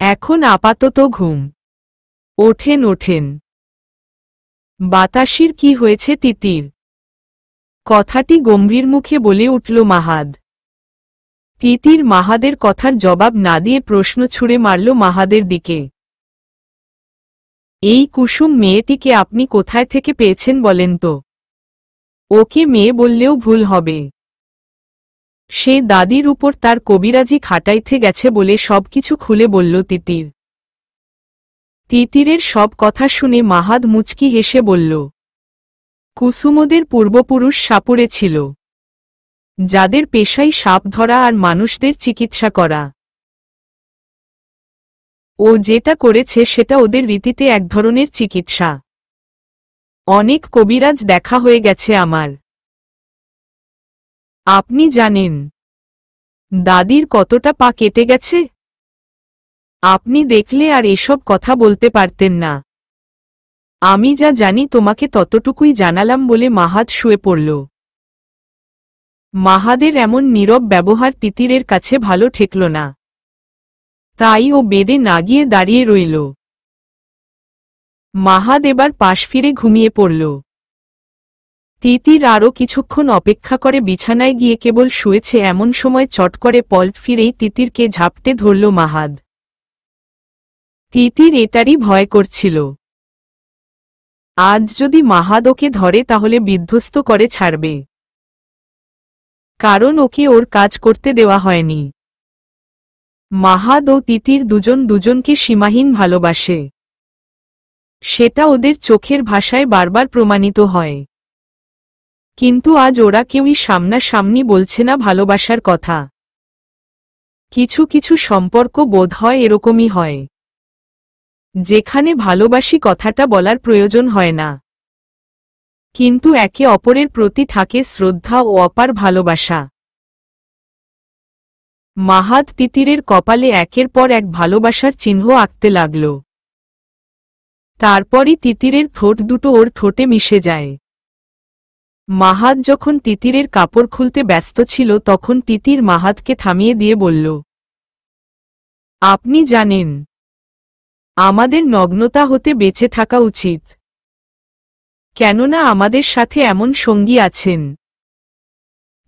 এখন আপাতত ঘুম। ওঠেন ওঠেন। বাতাসির কি হয়েছে তিতির? কথাটি গম্ভীর মুখে বলে উঠল মাহাদ। তিতির মাহাদের কথার জবাব না দিয়ে প্রশ্ন ছুড়ে মারল মাহাদের দিকে, এই কুসুম মেয়েটিকে আপনি কোথায় থেকে পেয়েছেন বলেন তো? ওকে মেয়ে বললেও ভুল হবে। সে দাদির উপর তার কবিরাজি খাটাইতে গেছে বলে সবকিছু খুলে বলল তিতির। তিতিরের সব কথা শুনে মাহাদ মুচকি হেসে বলল, কুসুমদের পূর্বপুরুষ সাপুড়ে ছিল, যাদের পেশাই সাপ ধরা আর মানুষদের চিকিৎসা করা। ও যেটা করেছে সেটা ওদের রীতিতে এক ধরনের চিকিৎসা। অনেক কবিরাজ দেখা হয়ে গেছে আমার। আপনি জানেন দাদির কতটা পা কেটে গেছে? আপনি দেখলে আর এসব কথা বলতে পারতেন না। আমি যা জানি তোমাকে ততটুকুই জানালাম বলে মাহাদ শুয়ে পড়ল। মাহাদের এমন নীরব ব্যবহার তিতিরের কাছে ভালো ঠেকল না। তাই ও বেডে না গিয়ে দাঁড়িয়ে রইল। মাহাদ এবার পাশ ফিরে ঘুমিয়ে পড়ল। তিতির আরও কিছুক্ষণ অপেক্ষা করে বিছানায় গিয়ে কেবল শুয়েছে, এমন সময় চট করে পল্ট ফিরেই তিতিরকে ঝাপটে ধরল মাহাদ। তিতির এটারই ভয় করছিল। আজ যদি মাহাদ ওকে ধরে তাহলে বিধ্বস্ত করে ছাড়বে, কারণ ওকে ওর কাজ করতে দেওয়া হয়নি। মাহাদ ও তিতির দুজন দুজনকে সীমাহীন ভালোবাসে। সেটা ওদের চোখের ভাষায় বারবার প্রমাণিত হয়। কিন্তু আজ ওরা কেউই সামনাসামনি বলছে না ভালোবাসার কথা। কিছু কিছু সম্পর্ক বোধ হয় এরকমই হয়, যেখানে ভালোবাসি কথাটা বলার প্রয়োজন হয় না, কিন্তু একে অপরের প্রতি থাকে শ্রদ্ধা ও অপার ভালোবাসা। মাহাদ তিতিরের কপালে একের পর এক ভালোবাসার চিহ্ন আঁকতে লাগল। তারপরই তিতিরের ঠোঁট দুটো ওর ঠোঁটে মিশে যায়। মাহাদ যখন তিতিরের কাপড় খুলতে ব্যস্ত ছিল তখন তিতির মাহাদকে থামিয়ে দিয়ে বলল, আপনি জানেন আমাদের নগ্নতা হতে বেঁচে থাকা উচিত, কেননা আমাদের সাথে এমন সঙ্গী আছেন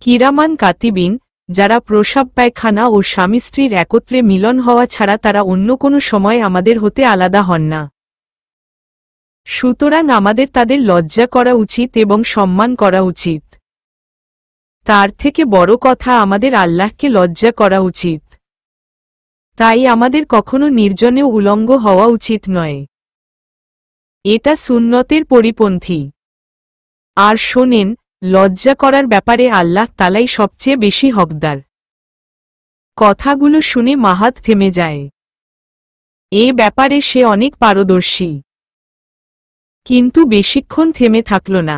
কিরামান কাতিবিন, যারা প্রসাব পায়খানা ও স্বামী স্ত্রীর একত্রে মিলন হওয়া ছাড়া তারা অন্য কোনো সময় আমাদের হতে আলাদা হন না। সুতরাং আমাদের তাদের লজ্জা করা উচিত এবং সম্মান করা উচিত। তার থেকে বড় কথা আমাদের আল্লাহকে লজ্জা করা উচিত। তাই আমাদের কখনো নির্জনেও উলঙ্গ হওয়া উচিত নয়। এটা সুন্নতের পরিপন্থী। আর শোনেন, লজ্জা করার ব্যাপারে আল্লাহ তাআলাই সবচেয়ে বেশি হকদার। কথাগুলো শুনে মাহাদ থেমে যায়। এ ব্যাপারে সে অনেক পারদর্শী। কিন্তু বেশিক্ষণ থেমে থাকল না।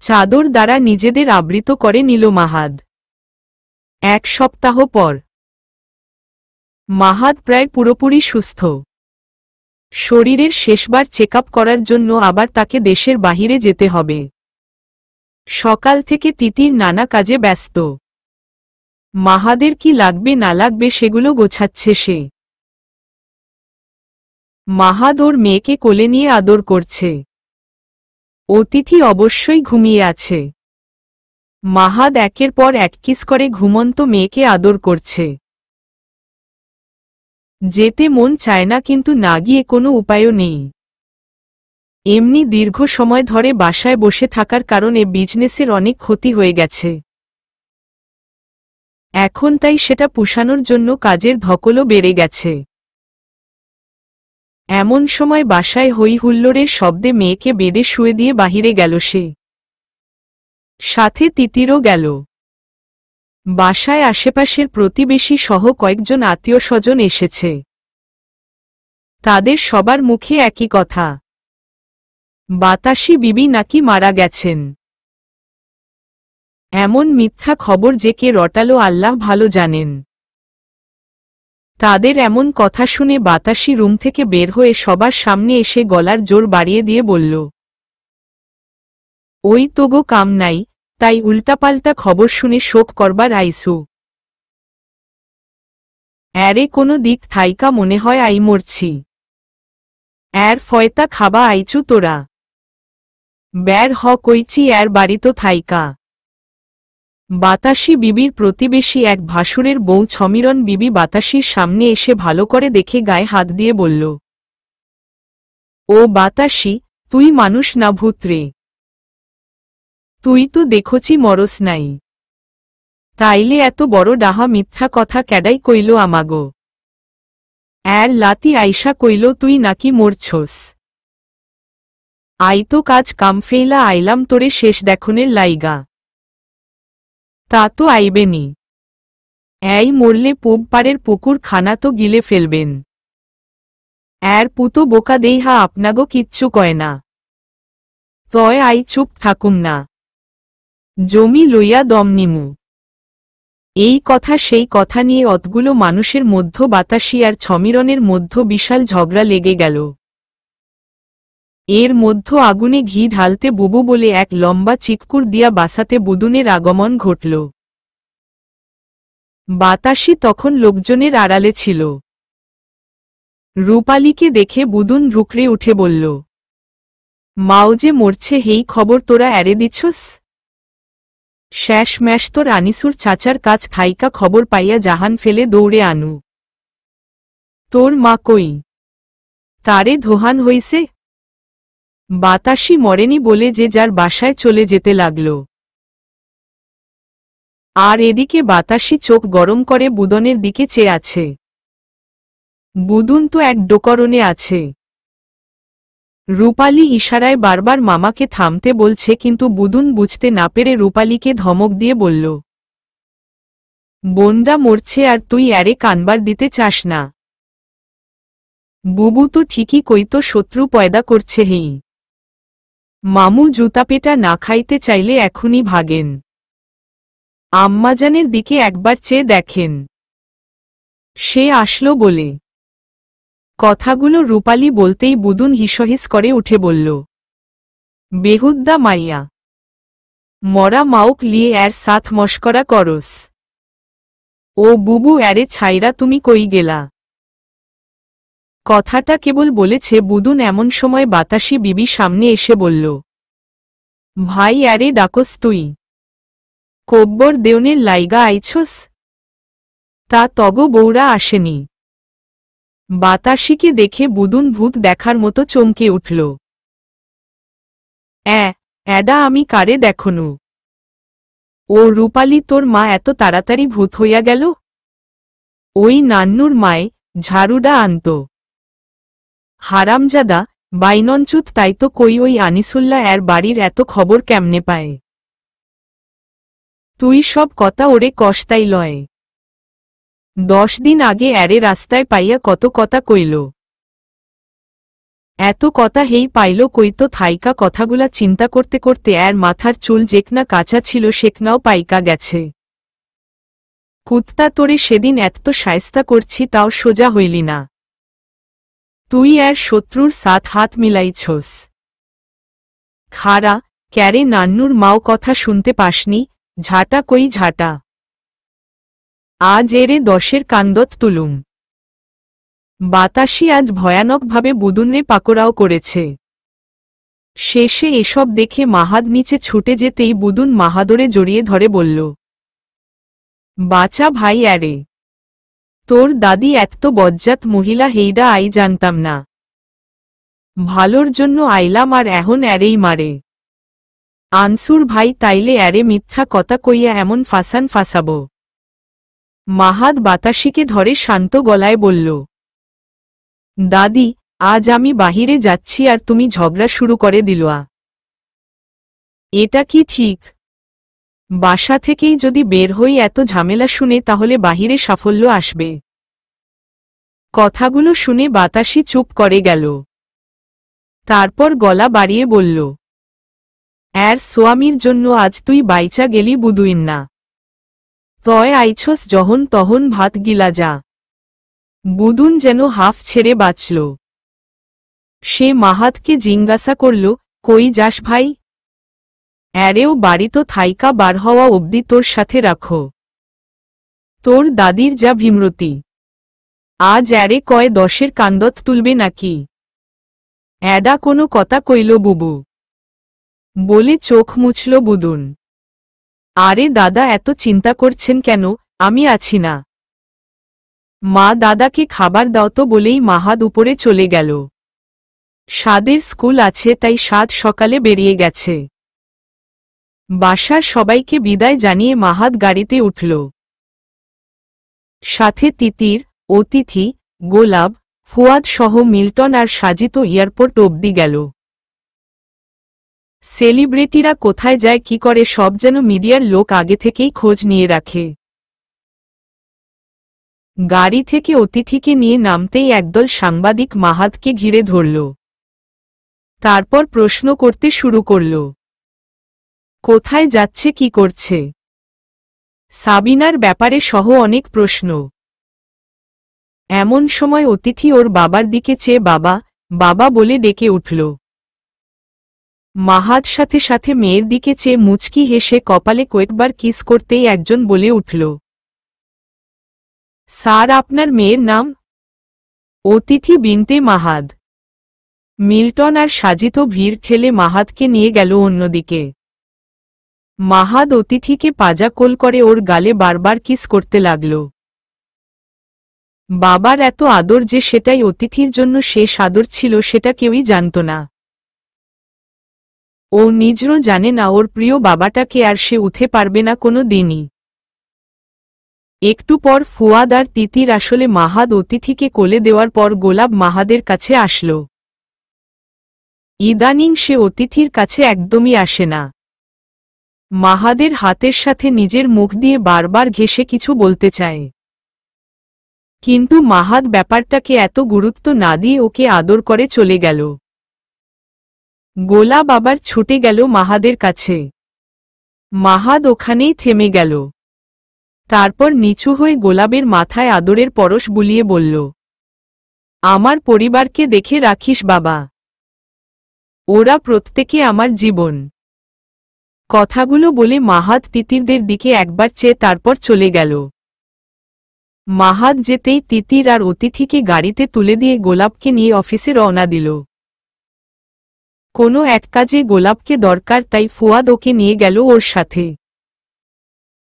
চাদর দ্বারা নিজেদের আবৃত করে নিল মাহাদ। 1 সপ্তাহ পর মাহাদ প্রায় পুরোপুরি সুস্থ। শরীরের শেষবার চেকআপ করার জন্য আবার তাকে দেশের বাহিরে যেতে হবে। সকাল থেকে তিতির নানা কাজে ব্যস্ত। মাহাদের কি লাগবে না লাগবে সেগুলো গোছাচ্ছে সে। মাহাদ ওর মেয়েকে কোলে নিয়ে আদর করছে। অতিথি অবশ্যই ঘুমিয়ে আছে। মাহাদ একের পর এক কিস করে ঘুমন্ত মেয়েকে আদর করছে। যেতে মন চায় না, কিন্তু না গিয়ে কোনো উপায়ও নেই। এমনি দীর্ঘ সময় ধরে বাসায় বসে থাকার কারণে বিজনেসের অনেক ক্ষতি হয়ে গেছে। এখন তাই সেটা পুষানোর জন্য কাজের ধকলও বেড়ে গেছে। এমন সময় বাসায় হই হুল্লোড়ের শব্দে মেয়েকে বেডে শুয়ে দিয়ে বাহিরে গেল সে। সাথে তিতিরও গেল। বাসায় আশেপাশের প্রতিবেশী সহ কয়েকজন আত্মীয় স্বজন এসেছে। তাদের সবার মুখে একই কথা, বাতাসি বিবি নাকি মারা গেছেন। এমন মিথ্যা খবর যে কে রটালো আল্লাহ ভালো জানেন। তাদের এমন কথা শুনে বাতাসি রুম থেকে বের হয়ে সবার সামনে এসে গলার জোর বাড়িয়ে দিয়ে বলল, ওই তোগো কাম নাই, তাই উল্টাপাল্টা খবর শুনে শোক করবার আইসু। অ্যারে কোনো দিক থাইকা মনে হয় আই মরছি। এর ফয়তা খাবা আইচু তোরা। ব্যার হ কইচি এর বাড়ি তো থাইকা। বাতাসি বিবির প্রতিবেশী এক ভাসুরের বউ ছমিরন বিবি বাতাসির সামনে এসে ভালো করে দেখে গায়ে হাত দিয়ে বলল, ও বাতাসি, তুই মানুষ না ভূত রে? তুই তো দেখছি মরস নাই। তাইলে এত বড় ডাহা মিথ্যা কথা ক্যাডাই কইল আমাগো? এর লাতি আইসা কইল তুই নাকি মরছস। আই তো কাজ কাম ফেইলা আইলাম তোরে শেষ দেখনের লাইগা। তা তো আইবেনি। এই মরলে পূব পাড়ের পুকুর খানা তো গিলে ফেলবেন। এর পুতো বোকা দেইহা আপনাগো কিচ্ছু কয় না। তয় আই চুপ থাকুম না। জমি লইয়া দম নিমু। এই কথা সেই কথা নিয়ে অতগুলো মানুষের মধ্য বাতাসি আর ছমিরনের মধ্য বিশাল ঝগড়া লেগে গেল। এর মধ্য আগুনে ঘি ঢালতে বুবু বলে এক লম্বা চিৎকুর দিয়া বাসাতে বুদুনের আগমন ঘটল। বাতাসি তখন লোকজনের আড়ালে ছিল। রূপালীকে দেখে বুদুন রুকড়ে উঠে বলল, মাও যে মরছে হেই খবর তোরা এড়ে দিছস? শেষ ম্যাশ তোর আনিসুর চাচার কাছ থাইকা খবর পাইয়া জাহান ফেলে দৌড়ে আনু। তোর মা কই? তারে ধোহান হইছে? বাতাসি মরেনি বলে যে যার বাসায় চলে যেতে লাগল। আর এদিকে বাতাসি চোখ গরম করে বুদনের দিকে চেয়ে আছে। বুদুন তো এক ডোকরণে আছে। রূপালী ইশারায় বারবার মামাকে থামতে বলছে, কিন্তু বুদুন বুঝতে না পেরে রূপালীকে ধমক দিয়ে বলল, বোনরা মরছে আর তুই এরে কানবার দিতে চাস না। বুবু তো ঠিকই কইতো শত্রু পয়দা করছে হেই। মামু জুতাপেটা না খাইতে চাইলে এখনই ভাগেন। আম্মাজানের দিকে একবার চেয়ে দেখেন। সে আসলো বলে। কথাগুলো রূপালী বলতেই বুদুন হিসহিস করে উঠে বলল, বেহুদ্দা মাইয়া, মরা মাউক লিয়ে এর সাথ মস্করা করস। ও বুবু এরে ছাইরা তুমি কই গেলা? কথাটা কেবল বলেছে বুদুন এমন সময় বাতাসি বিবি সামনে এসে বলল, ভাই এরে ডাকস তুই? কব্বর দেওনের লাইগা আইছস? তা তগো বৌরা আসেনি। বাতাসিকে দেখে বুদুন ভূত দেখার মতো চমকে উঠল। এডা আমি কারে দেখনু? ও রূপালী, তোর মা এত তাড়াতাড়ি ভূত হইয়া গেল? ওই নান্নুর মায় ঝাড়ুডা আনত। হারামজাদা, বাইনঞ্চুত তাই তো কই, ওই আনিসুল্লাহ এর বাড়ির এত খবর কেমনে পায়? তুই সব কথা ওরে কষ্টাই লয়। 10 দিন আগে এরে রাস্তায় পাইয়া কত কথা কইল। এত কথা হেই পাইল কই তো থাইকা? কথাগুলা চিন্তা করতে করতে এর মাথার চুল যেকনা কাঁচা ছিল সেকনাও পাইকা গেছে। কুত্তা, তোরে সেদিন এত শায়েস্তা করছি তাও সোজা হইলি না। তুই এর শত্রুর সাথ হাত মিলাইছস। খারা, ক্যারে নান্নুর মাও কথা শুনতে পাসনি? ঝাঁটা কই ঝাঁটা? আজ এরে 10-এর কান্দত তুলুম। বাতাসি আজ ভয়ানকভাবে বুদুনরে পাকোড়াও করেছে। শেষে এসব দেখে মাহাদ নিচে ছুটে যেতেই বুদুন মাহাদরে জড়িয়ে ধরে বলল, বাঁচা ভাই অ্যারে, তোর দাদি এত বজ্জাত মহিলা হেইডা আই জানতাম না। ভালোর জন্য আইলাম আর এখন অ্যারেই মারে। আনসুর ভাই, তাইলে অ্যারে মিথ্যা কথা কইয়া এমন ফাসান ফাসাব? মাহাদ বাতাসিকে ধরে শান্ত গলায় বলল, দাদি, আজ আমি বাহিরে যাচ্ছি আর তুমি ঝগড়া শুরু করে দিলয়া। এটা কি ঠিক? বাসা থেকেই যদি বের হই এত ঝামেলা শুনে তাহলে বাহিরে সাফল্য আসবে? কথাগুলো শুনে বাতাসি চুপ করে গেল। তারপর গলা বাড়িয়ে বলল, এর সোয়ামীর জন্য আজ তুই বাইচা গেলি বুদুইন না। তয় আইছস যহন তহন ভাত গিলা যা। বুদুন যেন হাফ ছেড়ে বাঁচল। সে মাহাদকে জিজ্ঞাসা করল, কই যাস ভাই? অ্যারেও বাড়ি তো থাইকা বার হওয়া অবধি তোর সাথে রাখো। তোর দাদির যা ভীমরতি, আজ অ্যারে কয় 10-এর কান্দত তুলবে নাকি? অ্যাডা কোনো কথা কইল বুবু? বলে চোখ মুছল বুদুন। আরে দাদা, এত চিন্তা করছেন কেন? আমি আছি না। মা দাদাকে খাবার দাও তো বলেই মাহাদ উপরে চলে গেল। সাদের স্কুল আছে তাই সাদ সকালে বেরিয়ে গেছে। বাসার সবাইকে বিদায় জানিয়ে মাহাদ গাড়িতে উঠল। সাথে তিতির, অতিথি, গোলাপ, ফুয়াদ সহ মিল্টন আর সাজিত এয়ারপোর্ট অবধি গেল। সেলিব্রিটিরা কোথায় যায় কি করে সব যেন মিডিয়ার লোক আগে থেকেই খোঁজ নিয়ে রাখে। গাড়ি থেকে অতিথিকে নিয়ে নামতেই একদল সাংবাদিক মাহাদকে ঘিরে ধরল। তারপর প্রশ্ন করতে শুরু করল, কোথায় যাচ্ছে, কি করছে, সাবিনার ব্যাপারে সহ অনেক প্রশ্ন। এমন সময় অতিথি ওর বাবার দিকে চেয়ে বাবা, বাবা বলে ডেকে উঠল। মাহাদ সাথে সাথে মেয়ের দিকে চেয়ে মুচকি হেসে কপালে কয়েকবার কিস করতেই একজন বলে উঠল, স্যার, আপনার মেয়ের নাম? অতিথি বিনতে মাহাদ। মিল্টন আর সাজিত ভিড় ঠেলে মাহাদকে নিয়ে গেল অন্যদিকে। মাহাদ অতিথিকে পাজা কোল করে ওর গালে বারবার কিস করতে লাগল। বাবার এত আদর যে সেটাই অতিথির জন্য শেষ আদর ছিল সেটা কেউই জানত না। ও নিজেও জানে না ওর প্রিয় বাবাটাকে আর সে উঠে পারবে না কোনো দিনই। একটু পর ফুয়াদ আর তিতির আসলে মাহাদ অতিথিকে কোলে দেওয়ার পর গোলাপ মাহাদের কাছে আসল। ইদানিং সে অতিথির কাছে একদমই আসে না। মাহাদের হাতের সাথে নিজের মুখ দিয়ে বারবার ঘেঁষে কিছু বলতে চায়, কিন্তু মাহাদ ব্যাপারটাকে এত গুরুত্ব না দিয়ে ওকে আদর করে চলে গেল। গোলাপ আবার ছুটে গেল মাহাদের কাছে। মাহাদ ওখানেই থেমে গেল। তারপর নিচু হয়ে গোলাপের মাথায় আদরের পরশ বুলিয়ে বলল, আমার পরিবারকে দেখে রাখিস বাবা, ওরা প্রত্যেকে আমার জীবন। কথাগুলো বলে মাহাদ তিতিরদের দিকে একবার চেয়ে তারপর চলে গেল। মাহাদ যেতেই তিতির আর অতিথিকে গাড়িতে তুলে দিয়ে গোলাপকে নিয়ে অফিসে রওনা দিল। কোনো এক কাজে গোলাপকে দরকার তাই ফুয়াদ ওকে নিয়ে গেল ওর সাথে।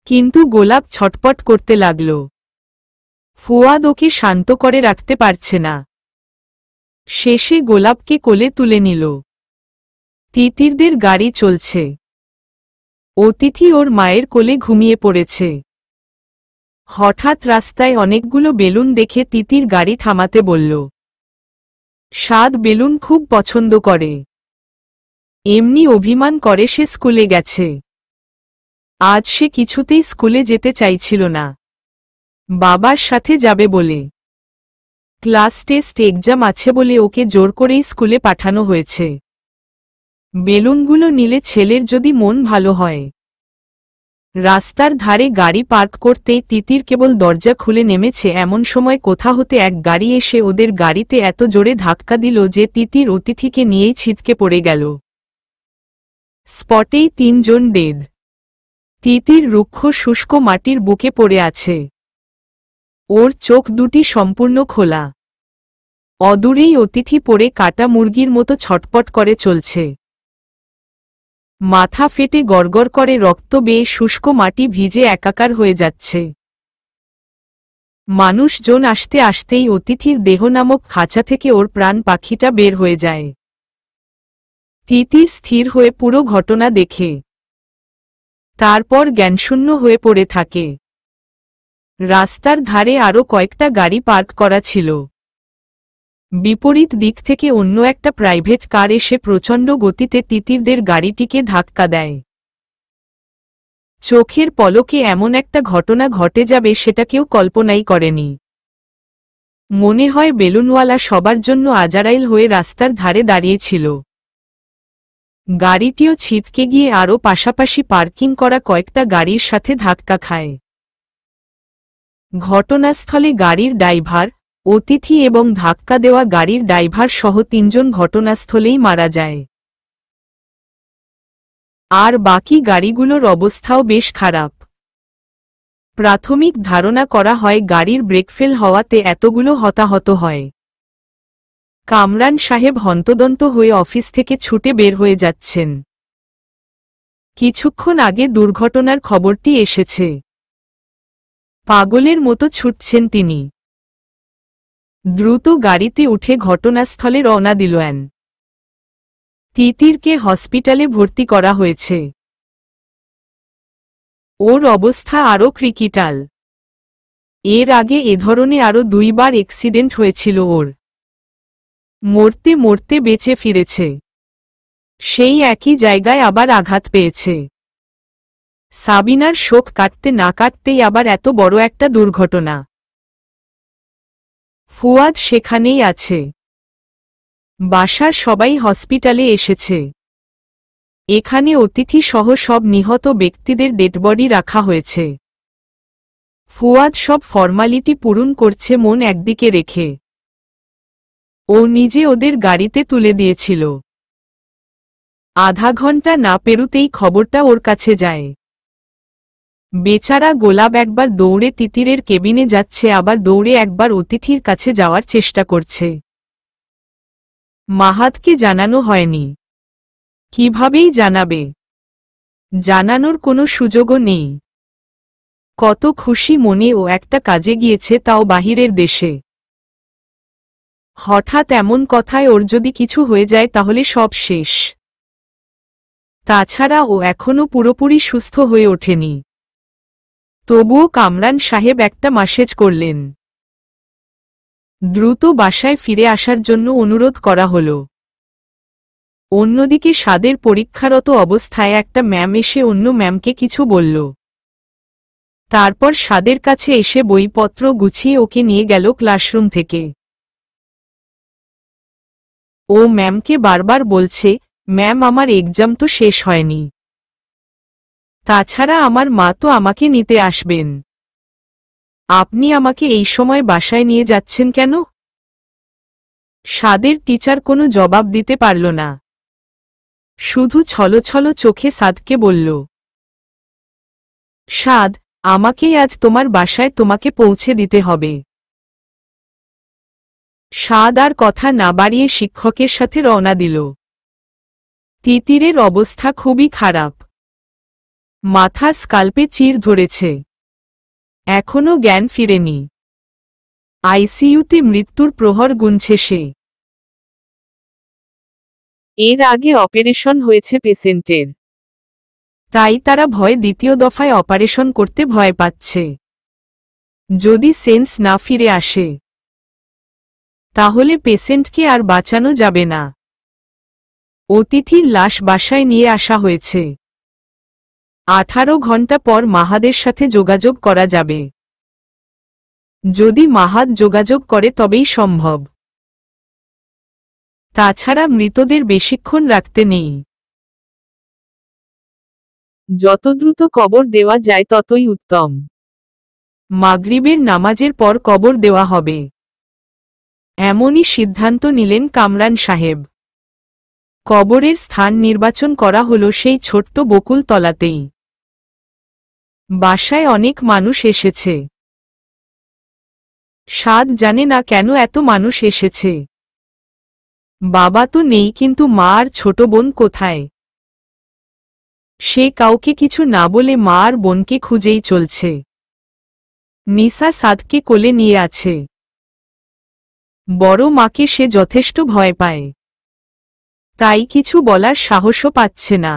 কিন্তু গোলাপ ছটপট করতে লাগল। ফুয়াদ ওকে শান্ত করে রাখতে পারছে না। শেষে গোলাপকে কোলে তুলে নিল। তিতিরদের গাড়ি চলছে। অতিথি ওর মায়ের কোলে ঘুমিয়ে পড়েছে। হঠাৎ রাস্তায় অনেকগুলো বেলুন দেখে তিতির গাড়ি থামাতে বলল। সাদ বেলুন খুব পছন্দ করে। এমনি অভিমান করে সে স্কুলে গেছে। আজ সে কিছুতেই স্কুলে যেতে চাইছিল না, বাবার সাথে যাবে বলে। ক্লাস টেস্ট এক্সাম আছে বলে ওকে জোর করেই স্কুলে পাঠানো হয়েছে। বেলুনগুলো নিলে ছেলের যদি মন ভালো হয়। রাস্তার ধারে গাড়ি পার্ক করতেই তিতির কেবল দরজা খুলে নেমেছে এমন সময় কোথা হতে এক গাড়ি এসে ওদের গাড়িতে এত জোরে ধাক্কা দিল যে তিতির অতিথিকে নিয়েই ছিটকে পড়ে গেল। স্পটেই ৩ জন ডেড। তিতির রুক্ষ শুষ্ক মাটির বুকে পড়ে আছে। ওর চোখ দুটি সম্পূর্ণ খোলা। অদূরেই অতিথি পড়ে কাটা মুরগির মতো ছটপট করে চলছে। মাথা ফেটে গড়গড় করে রক্ত বেয়ে শুষ্ক মাটি ভিজে একাকার হয়ে যাচ্ছে। মানুষজন আসতে আসতেই অতিথির দেহ নামক খাঁচা থেকে ওর প্রাণ পাখিটা বের হয়ে যায়। তিতির স্থির হয়ে পুরো ঘটনা দেখে, তারপর জ্ঞানশূন্য হয়ে পড়ে থাকে। রাস্তার ধারে আরও কয়েকটা গাড়ি পার্ক করা ছিল। বিপরীত দিক থেকে অন্য একটা প্রাইভেট কার এসে প্রচণ্ড গতিতে তিতিরদের গাড়িটিকে ধাক্কা দেয়। চোখের পলকে এমন একটা ঘটনা ঘটে যাবে সেটা কেউ কল্পনাই করেনি। মনে হয় বেলুনওয়ালা সবার জন্য আজারাইল হয়ে রাস্তার ধারে দাঁড়িয়েছিল। গাড়িটিও ছিটকে গিয়ে আরও পাশাপাশি পার্কিং করা কয়েকটা গাড়ির সাথে ধাক্কা খায়। ঘটনাস্থলে গাড়ির ড্রাইভার, অতিথি এবং ধাক্কা দেওয়া গাড়ির ড্রাইভার সহ ৩ জন ঘটনাস্থলেই মারা যায়। আর বাকি গাড়িগুলোর অবস্থাও বেশ খারাপ। প্রাথমিক ধারণা করা হয় গাড়ির ব্রেকফেল হওয়াতে এতগুলো হতাহত হয়। কামরান সাহেব হন্তদন্ত হয়ে অফিস থেকে ছুটে বের হয়ে যাচ্ছেন। কিছুক্ষণ আগে দুর্ঘটনার খবরটি এসেছে। পাগলের মতো ছুটছেন তিনি। দ্রুত গাড়িতে উঠে ঘটনাস্থলে রওনা দিলেন। তিতিরকে হসপিটালে ভর্তি করা হয়েছে। ওর অবস্থা আরও ক্রিটিক্যাল। এর আগে এ ধরনের আরও ২ বার অ্যাক্সিডেন্ট হয়েছিল ওর। মরতে মরতে বেঁচে ফিরেছে। সেই একই জায়গায় আবার আঘাত পেয়েছে। সাবিনার শোক কাটতে না কাটতেই আবার এত বড় একটা দুর্ঘটনা। ফুয়াদ সেখানেই আছে। বাসার সবাই হসপিটালে এসেছে। এখানে অতিথি সহ সব নিহত ব্যক্তিদের ডেডবডি রাখা হয়েছে। ফুয়াদ সব ফর্মালিটি পূরণ করছে মন একদিকে রেখে। ও নিজে ওদের গাড়িতে তুলে দিয়েছিল। আধা ঘন্টা না পেরুতেই খবরটা ওর কাছে যায়। বেচারা গোলাপ একবার দৌড়ে তিতিরের কেবিনে যাচ্ছে, আবার দৌড়ে একবার অতিথির কাছে যাওয়ার চেষ্টা করছে। মাহাতকে জানানো হয়নি। কিভাবেই জানাবে? জানানোর কোনো সুযোগও নেই। কত খুশি মনে ও একটা কাজে গিয়েছে, তাও বাহিরের দেশে। হঠাৎ এমন কথায় ওর যদি কিছু হয়ে যায় তাহলে সব শেষ। তাছাড়া ও এখনও পুরোপুরি সুস্থ হয়ে ওঠেনি। তবুও কামরান সাহেব একটা মেসেজ করলেন। দ্রুত বাসায় ফিরে আসার জন্য অনুরোধ করা হল। অন্যদিকে সাদের পরীক্ষারত অবস্থায় একটা ম্যাম এসে অন্য ম্যামকে কিছু বলল। তারপর সাদের কাছে এসে বইপত্র গুছিয়ে ওকে নিয়ে গেল ক্লাসরুম থেকে। ও ম্যামকে বারবার বলছে, ম্যাম আমার এক্সাম তো শেষ হয়নি। তাছাড়া আমার মা তো আমাকে নিতে আসবেন। আপনি আমাকে এই সময় বাসায় নিয়ে যাচ্ছেন কেন? সাদের টিচার কোনো জবাব দিতে পারল না। শুধু ছলছল চোখে সাদকে বলল, সাদ, আমাকেই আজ তোমার বাসায় তোমাকে পৌঁছে দিতে হবে। সাদ আর কথা না বাড়িয়ে শিক্ষকের সাথে রওনা দিল। তিতিরের অবস্থা খুবই খারাপ। মাথার স্কাল্পে চির ধরেছে। এখনও জ্ঞান ফিরেনি। আইসিইউতে মৃত্যুর প্রহর গুনছে সে। এর আগে অপারেশন হয়েছে পেশেন্টের, তাই তারা ভয়ে দ্বিতীয় দফায় অপারেশন করতে ভয় পাচ্ছে। যদি সেন্স না ফিরে আসে তাহলে পেশেন্টকে আর বাঁচানো যাবে না। অতিথির লাশ বাসায় নিয়ে আসা হয়েছে। 18 ঘন্টা পর মাহাদের সাথে যোগাযোগ করা যাবে। যদি মাহাদ যোগাযোগ করে তবেই সম্ভব। তাছাড়া মৃতদের বেশিক্ষণ রাখতে নেই। যত দ্রুত কবর দেওয়া যায় ততই উত্তম। মাগরিবের নামাজের পর কবর দেওয়া হবে, এমনই সিদ্ধান্ত নিলেন কামরান সাহেব। কবরের স্থান নির্বাচন করা হলো সেই ছোট্ট বকুল তলাতেই। বাসায় অনেক মানুষ এসেছে। সাদ জানে না কেন এত মানুষ এসেছে। বাবা তো নেই, কিন্তু মা আর ছোট বোন কোথায়? সে কাউকে কিছু না বলে মা আর বোনকে খুঁজেই চলছে। নিসা সাদকে কোলে নিয়ে আছে। বড় মাকে সে যথেষ্ট ভয় পায়, তাই কিছু বলার সাহসও পাচ্ছে না।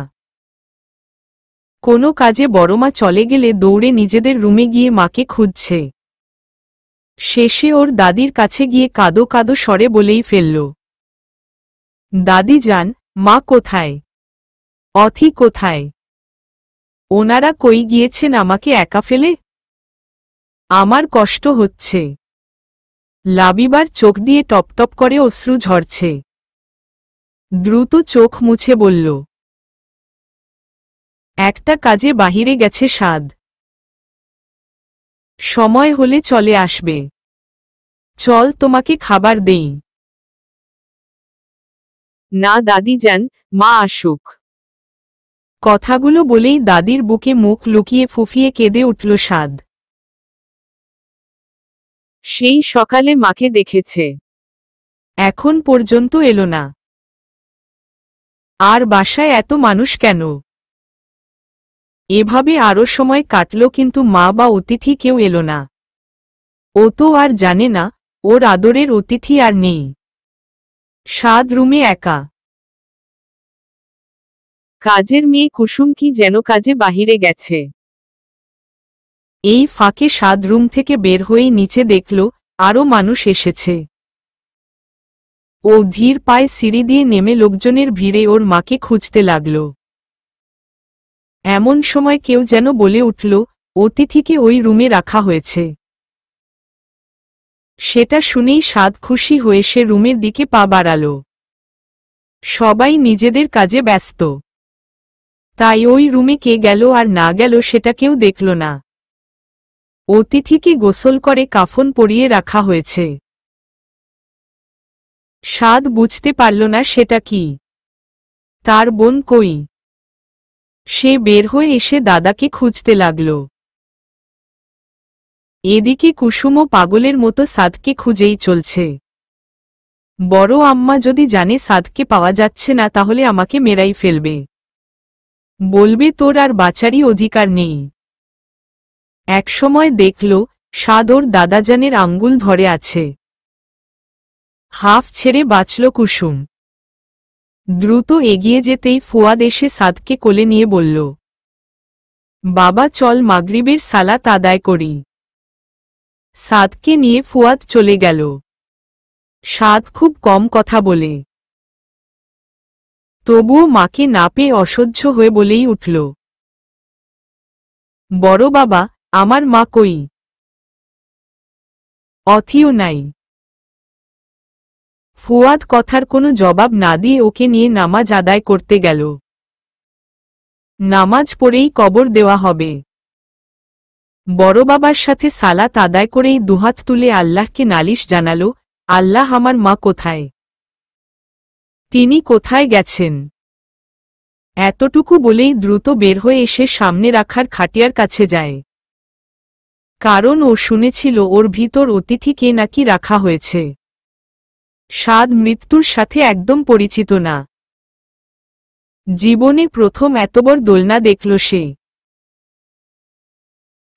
কোনো কাজে বড়মা চলে গেলে দৌড়ে নিজেদের রুমে গিয়ে মাকে খুঁজছে। শেষে ওর দাদির কাছে গিয়ে কাঁদো কাঁদো স্বরে বলেই ফেলল, দাদি যান, মা কোথায়? অথি কোথায়? ওনারা কই গিয়েছেন আমাকে একা ফেলে? আমার কষ্ট হচ্ছে। লাবিবার চোখ দিয়ে টপটপ করে অশ্রু ঝরছে। দ্রুত চোখ মুছে বলল, একটা কাজে বাহিরে গেছে সাদ, সময় হলে চলে আসবে। চল তোমাকে খাবার দেই। না দাদি যান, মা আসুক। কথাগুলো বলেই দাদির বুকে মুখ লুকিয়ে ফুফিয়ে কেঁদে উঠল সাদ। সেই সকালে মাকে দেখেছে, এখন পর্যন্ত এলো না। আর বাসায় এত মানুষ কেন? এভাবে আরো সময় কাটল, কিন্তু মা বা অতিথি কেউ এলো না। ও তো আর জানে না ওর আদরের অতিথি আর নেই। সাদ রুমে একা। কাজের মেয়ে কুসুম কি যেন কাজে বাহিরে গেছে। এই ফাঁকে সাদ রুম থেকে বের হয়ে নিচে দেখল আরও মানুষ এসেছে। ও ধীর পায়ে সিঁড়ি দিয়ে নেমে লোকজনের ভিড়ে ওর মাকে খুঁজতে লাগল। এমন সময় কেউ যেন বলে উঠল, অতিথিকে ওই রুমে রাখা হয়েছে। সেটা শুনেই সাদ খুশি হয়ে সে রুমের দিকে পা বাড়াল। সবাই নিজেদের কাজে ব্যস্ত, তাই ওই রুমে কে গেল আর না গেল সেটা কেউ দেখল না। অতিথিকে গোসল করে কাফন পরিয়ে রাখা হয়েছে। সাদ বুঝতে পারল না সেটা কি। তার বোন কই? সে বের হয়ে এসে দাদাকে খুঁজতে লাগল। এদিকে কুসুমও পাগলের মতো সাদকে খুঁজেই চলছে। বড় আম্মা যদি জানে সাদকে পাওয়া যাচ্ছে না তাহলে আমাকে মেরাই ফেলবে, বলবে তোর আর বাঁচারই অধিকার নেই। একসময় দেখল সাদ ওর দাদাজানের আঙ্গুল ধরে আছে। হাফ ছেড়ে বাঁচল কুসুম। দ্রুত এগিয়ে যেতেই ফুয়াদ এসে সাদকে কোলে নিয়ে বলল, বাবা চল মাগরিবের সালাত আদায় করি। সাদকে নিয়ে ফুয়াদ চলে গেল। সাদ খুব কম কথা বলে, তবুও মাকে না পেয়ে অসহ্য হয়ে বলেই উঠল, বড় বাবা, আমার মা কই? অথিও নাই। ফুয়াদ কথার কোনো জবাব না দিয়ে ওকে নিয়ে নামাজ আদায় করতে গেল। নামাজ পড়েই কবর দেওয়া হবে। বড় বাবার সাথে সালাত আদায় করেই দুহাত তুলে আল্লাহকে নালিশ জানাল, আল্লাহ আমার মা কোথায়? তিনি কোথায় গেছেন? এতটুকু বলেই দ্রুত বের হয়ে এসে সামনে রাখার খাটিয়ার কাছে যায়। কারণ ও শুনেছিল ওর ভিতর অতিথিকে নাকি রাখা হয়েছে। সাদ মৃত্যুর সাথে একদম পরিচিত না। জীবনে প্রথম এত বড় দোলনা দেখল সে।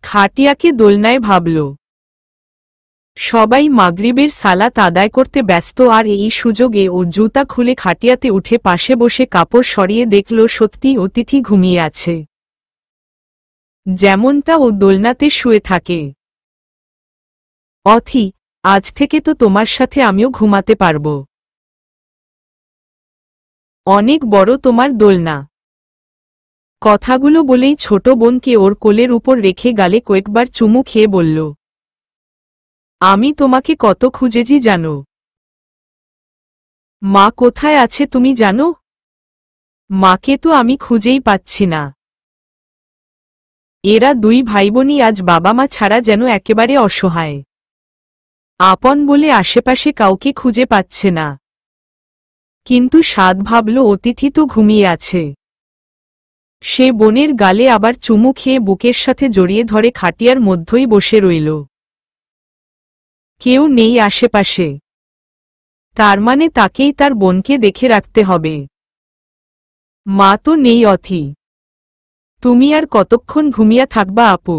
খাটিয়াকে দোলনায় ভাবল। সবাই মাগরিবের সালাত আদায় করতে ব্যস্ত, আর এই সুযোগে ও জুতা খুলে খাটিয়াতে উঠে পাশে বসে কাপড় সরিয়ে দেখল সত্যি অতিথি ঘুমিয়ে আছে, যেমনটা ও দোলনাতে শুয়ে থাকে। অথি, আজ থেকে তো তোমার সাথে আমিও ঘুমাতে পারব। অনেক বড় তোমার দোলনা। কথাগুলো বলেই ছোট বোনকে ওর কোলের উপর রেখে গালে কয়েকবার চুমু খেয়ে বলল, আমি তোমাকে কত খুঁজেছি জানো? মা কোথায় আছে তুমি জানো? মাকে তো আমি খুঁজেই পাচ্ছি না। এরা দুই ভাইবোনই আজ বাবা মা ছাড়া যেন একেবারে অসহায়। আপন বলে আশেপাশে কাউকে খুঁজে পাচ্ছে না। কিন্তু সাদ ভাবল অতিথি তো ঘুমিয়ে আছে। সে বোনের গালে আবার চুমু খেয়ে বুকের সাথে জড়িয়ে ধরে খাটিয়ার মধ্যেই বসে রইল। কেউ নেই আশেপাশে। তার মানে তাকেই তার বোনকে দেখে রাখতে হবে। মা তো নেই অথি। তুমি আর কতক্ষণ ঘুমিয়া থাকবা আপু?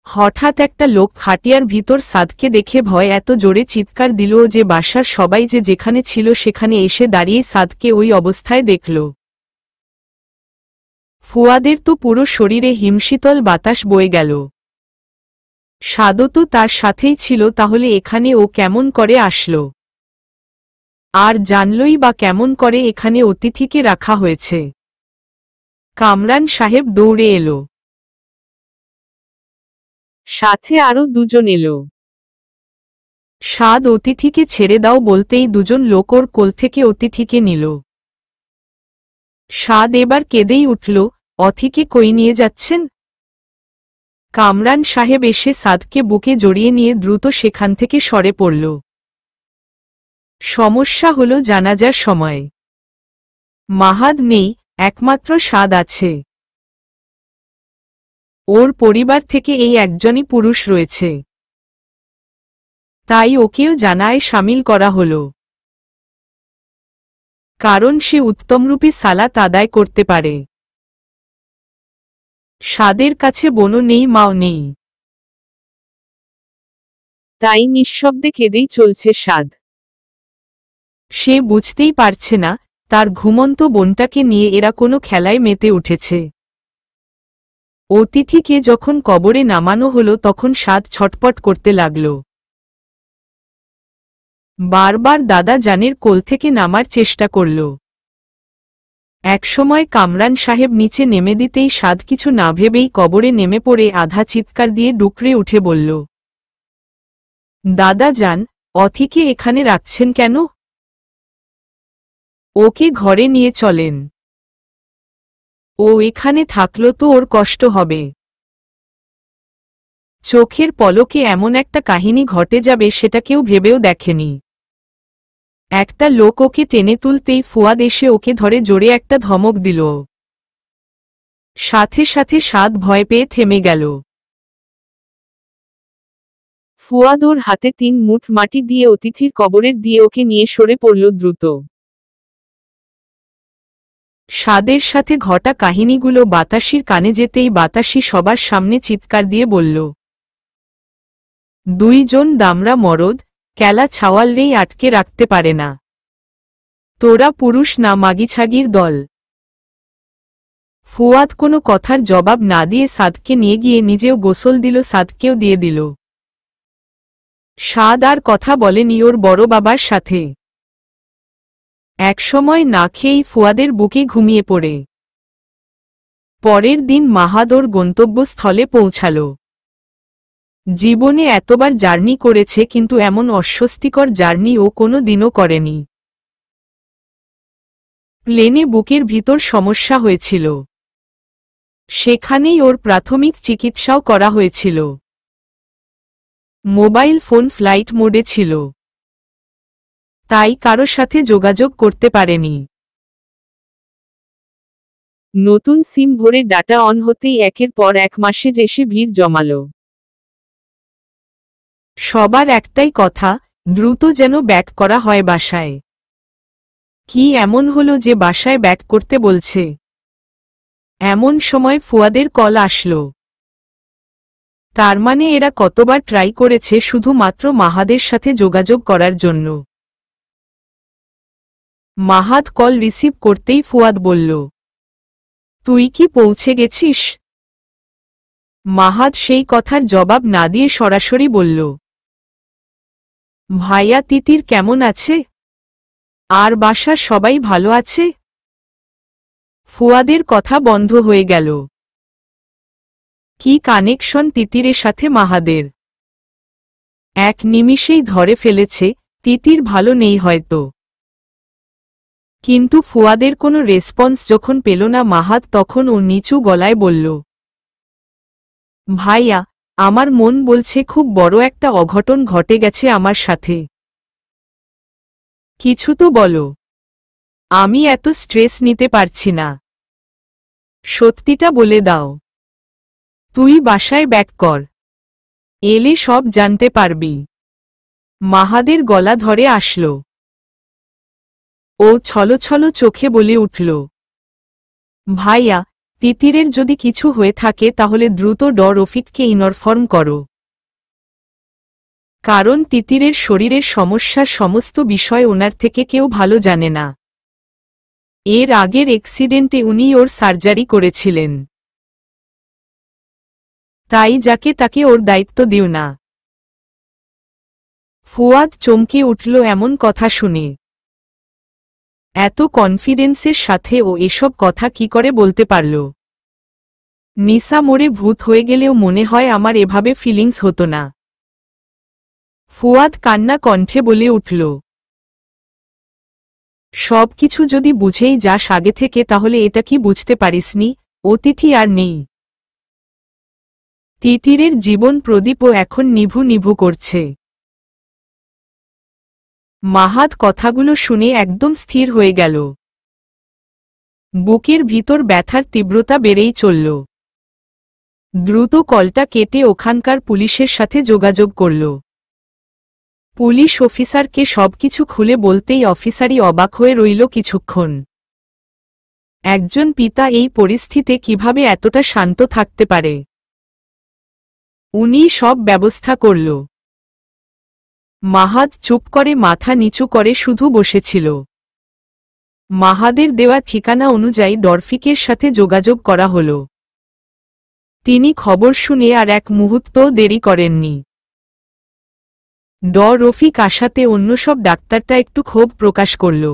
হঠাৎ একটা লোক খাটিয়ার ভিতর সাদকে দেখে ভয় এত জোরে চিৎকার দিল যে বাসার সবাই যে যেখানে ছিল সেখানে এসে দাঁড়িয়ে সাদকে ওই অবস্থায় দেখল। ফুয়াদের তো পুরো শরীরে হিমশীতল বাতাস বয়ে গেল। সাদও তো তার সাথেই ছিল, তাহলে এখানে ও কেমন করে আসলো? আর জানলই বা কেমন করে এখানে অতিথিকে রাখা হয়েছে? কামরান সাহেব দৌড়ে এলো। সাথে আরো দুজন এলো। সাদ অতিথিকে ছেড়ে দাও বলতেই দুজন লোক ওর কোল থেকে অতিথিকে নিল। সাদ এবার কেঁদেই উঠল, অথিকে কই নিয়ে যাচ্ছেন? কামরান সাহেব এসে সাদকে বুকে জড়িয়ে নিয়ে দ্রুত সেখান থেকে সরে পড়ল। সমস্যা হল জানাজার সময় মাহাদ নেই, একমাত্র সাদ আছে। ওর পরিবার থেকে এই একজনই পুরুষ রয়েছে, তাই ওকেও জানায় সামিল করা হল। কারণ সে উত্তমরূপী সালাত আদায় করতে পারে। সাদের কাছে বোনও নেই, মাও নেই, তাই নিঃশব্দে কেঁদেই চলছে সাদ। সে বুঝতেই পারছে না তার ঘুমন্ত বোনটাকে নিয়ে এরা কোনো খেলায় মেতে উঠেছে। অতিথিকে যখন কবরে নামানো হলো তখন সাদ ছটপট করতে লাগল। বারবার দাদা জানের কোল থেকে নামার চেষ্টা করল। একসময় কামরান সাহেব নিচে নেমে দিতেই সাদ কিছু না ভেবেই কবরে নেমে পড়ে আধা চিৎকার দিয়ে ডুকরে উঠে বলল, দাদা যান, অথিকে এখানে রাখছেন কেন? ওকে ঘরে নিয়ে চলেন। ও এখানে থাকলো তো ওর কষ্ট হবে। চোখের পলকে এমন একটা কাহিনী ঘটে যাবে সেটা কেউ ভেবেও দেখেনি। একটা লোক ওকে টেনে তুলতেই ফুয়াদ এসে ওকে ধরে জোরে একটা ধমক দিল। সাথে সাথে সাদ ভয় পেয়ে থেমে গেল। ফুয়াদ ওর হাতে 3 মুঠ মাটি দিয়ে অতিথির কবরের দিয়ে ওকে নিয়ে সরে পড়ল দ্রুত। সাদের সাথে ঘটা কাহিনীগুলো বাতাসির কানে যেতেই বাতাসি সবার সামনে চিৎকার দিয়ে বলল, 2 জন দামড়া মরদ, ক্যালা ছাওয়ালরেই আটকে রাখতে পারে না। তোরা পুরুষ না মাগিছাগির দল। ফুয়াদ কোনো কথার জবাব না দিয়ে সাদকে নিয়ে গিয়ে নিজেও গোসল দিল, সাদকেও দিয়ে দিল। সাদ আর কথা বলেনি ওর বড় বাবার সাথে। একসময় না খেয়েই ফুয়াদের বুকে ঘুমিয়ে পড়ে। পরের দিন মাহাদ ওর গন্তব্যস্থলে পৌঁছাল। জীবনে এতবার জার্নি করেছে কিন্তু এমন অস্বস্তিকর জার্নি ও কোনো দিনও করেনি। প্লেনে বুকের ভিতর সমস্যা হয়েছিল, সেখানেই ওর প্রাথমিক চিকিৎসাও করা হয়েছিল। মোবাইল ফোন ফ্লাইট মোডে ছিল, তাই কারো সাথে যোগাযোগ করতে পারেনি। নতুন সিম ভরে ডাটা অন হতেই একের পর এক মেসেজ এসে ভিড় জমাল। সবার একটাই কথা, দ্রুত যেন ব্যাক করা হয় বাসায়। কি এমন হলো যে বাসায় ব্যাক করতে বলছে? এমন সময় ফুয়াদের কল আসলো। তার মানে এরা কতবার ট্রাই করেছে শুধুমাত্র মাহাদের সাথে যোগাযোগ করার জন্য। মাহাদ কল রিসিভ করতেই ফুয়াদ বলল, তুই কি পৌঁছে গেছিস? মাহাদ সেই কথার জবাব না দিয়ে সরাসরি বলল, ভাইয়া তিতির কেমন আছে? আর বাসার সবাই ভালো আছে? ফুয়াদের কথা বন্ধ হয়ে গেল। কি কানেকশন তিতিরের সাথে মাহাদের! এক নিমিষেই ধরে ফেলেছে, তিতির ভালো নেই হয়তো। কিন্তু ফুয়াদের কোনো রেসপন্স যখন পেল না মাহাদ, তখন ও নিচু গলায় বলল, ভাইয়া, আমার মন বলছে খুব বড় একটা অঘটন ঘটে গেছে আমার সাথে। কিছু তো বলো। আমি এত স্ট্রেস নিতে পারছি না। সত্যিটা বলে দাও। তুই বাসায় ব্যাক কর। এলে সব জানতে পারবি। মাহাদের গলা ধরে আসল। ও ছলছল চোখে বলে উঠল, ভাইয়া, তিতিরের যদি কিছু হয়ে থাকে তাহলে দ্রুত রফিককে ইনফর্ম করো। কারণ তিতিরের শরীরের সমস্যার সমস্ত বিষয় ওনার থেকে কেউ ভালো জানে না। এর আগের অ্যাক্সিডেন্টে উনি ওর সার্জারি করেছিলেন। তাই যাকে তাকে ওর দায়িত্ব দিও না। ফুয়াদ চমকে উঠল এমন কথা শুনে। এত কনফিডেন্সের সাথে ও এসব কথা কি করে বলতে পারল? নিসা মোড়ে ভূত হয়ে গেলেও মনে হয় আমার এভাবে ফিলিংস হতো না। ফুয়াদ কান্না কণ্ঠে বলে উঠল, সব কিছু যদি বুঝেই যাস আগে থেকে তাহলে এটা কি বুঝতে পারিসনি অতিথি আর নেই। তিতিরের জীবন প্রদীপও এখন নিভু নিভু করছে। মাহাদ কথাগুলো শুনে একদম স্থির হয়ে গেল। বুকের ভিতর ব্যথার তীব্রতা বেড়েই চলল। দ্রুত কলটা কেটে ওখানকার পুলিশের সাথে যোগাযোগ করল। পুলিশ অফিসারকে সবকিছু খুলে বলতেই অফিসারই অবাক হয়ে রইল কিছুক্ষণ। একজন পিতা এই পরিস্থিতিতে কিভাবে এতটা শান্ত থাকতে পারে? উনি সব ব্যবস্থা করল। মাহাদ চুপ করে মাথা নিচু করে শুধু বসেছিল। মাহাদের দেওয়া ঠিকানা অনুযায়ী রফিকের সাথে যোগাযোগ করা হল। তিনি খবর শুনে আর এক মুহূর্তও দেরি করেননি। রফিক আসাতে অন্য সব ডাক্তারটা একটু ক্ষোভ প্রকাশ করল।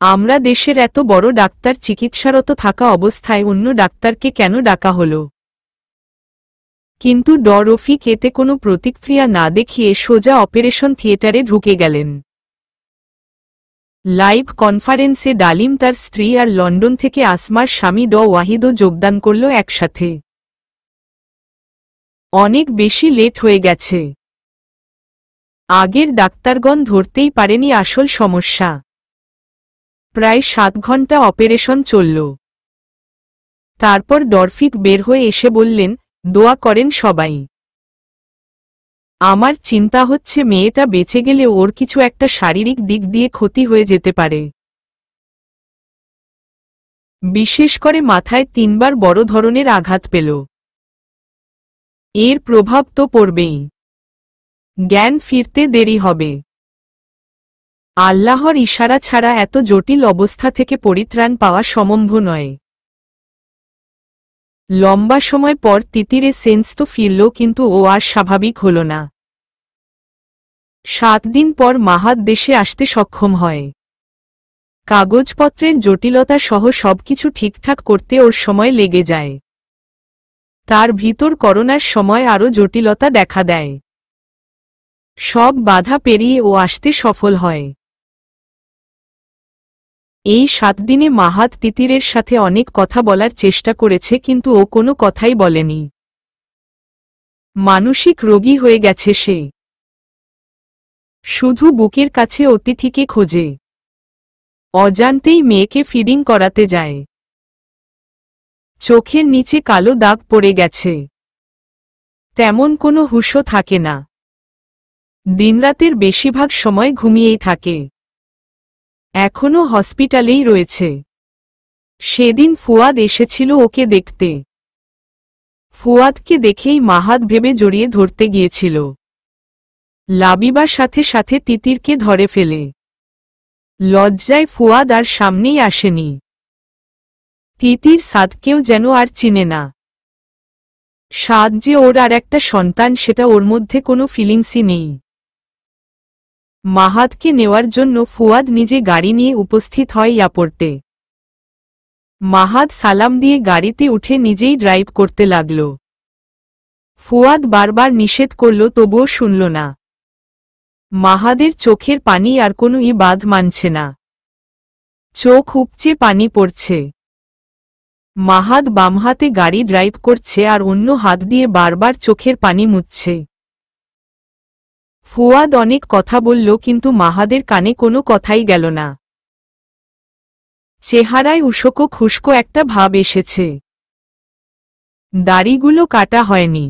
আমরা দেশের এত বড় ডাক্তার চিকিৎসারত থাকা অবস্থায় অন্য ডাক্তারকে কেন ডাকা হল? কিন্তু রফিক এতে কোনো প্রতিক্রিয়া না দেখিয়ে সোজা অপারেশন থিয়েটারে ঢুকে গেলেন। লাইভ কনফারেন্সে ডালিম তার স্ত্রী আর লন্ডন থেকে আসমার স্বামী ওয়াহিদও যোগদান করল একসাথে। অনেক বেশি লেট হয়ে গেছে। আগের ডাক্তারগণ ধরতেই পারেনি আসল সমস্যা। প্রায় 7 ঘন্টা অপারেশন চলল। তারপর রফিক বের হয়ে এসে বললেন, দোয়া করেন সবাই। আমার চিন্তা হচ্ছে মেয়েটা বেঁচে গেলে ওর কিছু একটা শারীরিক দিক দিয়ে ক্ষতি হয়ে যেতে পারে। বিশেষ করে মাথায় 3 বার বড় ধরনের আঘাত পেল। এর প্রভাব তো পড়বেই। জ্ঞান ফিরতে দেরি হবে। আল্লাহর ইশারা ছাড়া এত জটিল অবস্থা থেকে পরিত্রাণ পাওয়া সম্ভব নয়। লম্বা সময় পর তিতিরে সেন্স তো ফিরল, কিন্তু ও আর স্বাভাবিক হল না। 7 দিন পর মাহাদ দেশে আসতে সক্ষম হয়। কাগজপত্রের জটিলতা সহ সবকিছু ঠিকঠাক করতে ওর সময় লেগে যায়। তার ভিতর করোনার সময় আরও জটিলতা দেখা দেয়। সব বাধা পেরিয়ে ও আসতে সফল হয়। এই 7 দিনে মাহাদ তিতিরের সাথে অনেক কথা বলার চেষ্টা করেছে, কিন্তু ও কোনো কথাই বলেনি। মানসিক রোগী হয়ে গেছে সে। শুধু বুকের কাছে অতিথিকে খোঁজে। অজান্তেই মেয়েকে ফিডিং করাতে যায়। চোখের নিচে কালো দাগ পড়ে গেছে। তেমন কোনো হুঁশও থাকে না। দিনরাতের বেশিরভাগ সময় ঘুমিয়েই থাকে। এখনও হসপিটালেই রয়েছে। সেদিন ফুয়াদ এসেছিল ওকে দেখতে। ফুয়াদকে দেখেই মাহাদ ভেবে জড়িয়ে ধরতে গিয়েছিল। লাবিবার সাথে সাথে তিতিরকে ধরে ফেলে। লজ্জায় ফুয়াদ আর সামনেই আসেনি। তিতির সাদকেও যেন আর চিনে না। সাদ যে ওর আর একটা সন্তান সেটা ওর মধ্যে কোনো ফিলিংসই নেই। মাহাদকে নেওয়ার জন্য ফুয়াদ নিজে গাড়ি নিয়ে উপস্থিত হয় এয়ারপোর্টে। মাহাদ সালাম দিয়ে গাড়িতে উঠে নিজেই ড্রাইভ করতে লাগল। ফুয়াদ বারবার নিষেধ করল, তবুও শুনল না। মাহাদের চোখের পানি আর কোনো বাঁধ মানছে না, চোখ উপচে পানি পড়ছে। মাহাদ বাম হাতে গাড়ি ড্রাইভ করছে আর অন্য হাত দিয়ে বারবার চোখের পানি মুছছে। ফুয়াদ অনেক কথা বলল, কিন্তু মাহাদের কানে কোনো কথাই গেল না। চেহারায় উস্কো খুস্কো একটা ভাব এসেছে, দাড়িগুলো কাটা হয়নি,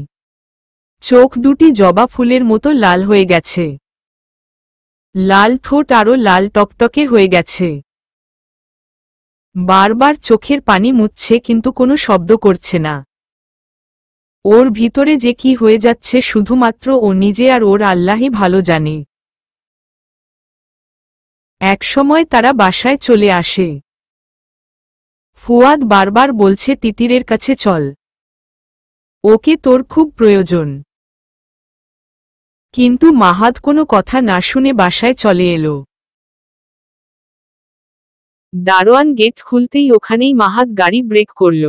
চোখ দুটি জবা ফুলের মতো লাল হয়ে গেছে, লাল ঠোঁট আরও লাল টকটকে হয়ে গেছে। বারবার চোখের পানি মুছছে, কিন্তু কোনো শব্দ করছে না। ওর ভিতরে যে কি হয়ে যাচ্ছে শুধুমাত্র ও নিজে আর ওর আল্লাহই ভালো জানে। একসময় তারা বাসায় চলে আসে। ফুয়াদ বারবার বলছে, তিতিরের কাছে চল, ওকে তোর খুব প্রয়োজন। কিন্তু মাহাদ কোনো কথা না শুনে বাসায় চলে এলো। দারোয়ান গেট খুলতেই ওখানেই মাহাদ গাড়ি ব্রেক করল।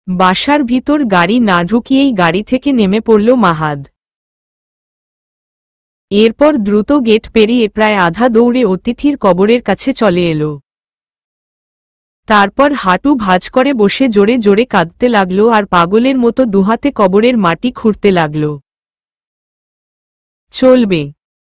বাসার ভিতর গাড়ি না ঢুকিয়েই গাড়ি থেকে নেমে পড়ল মাহাদ। এরপর দ্রুত গেট পেরিয়ে প্রায় আধা দৌড়ে অতিথির কবরের কাছে চলে এলো। তারপর হাঁটু ভাঁজ করে বসে জোরে জোরে কাঁদতে লাগল আর পাগলের মতো দুহাতে কবরের মাটি খুঁড়তে লাগল। চলবে।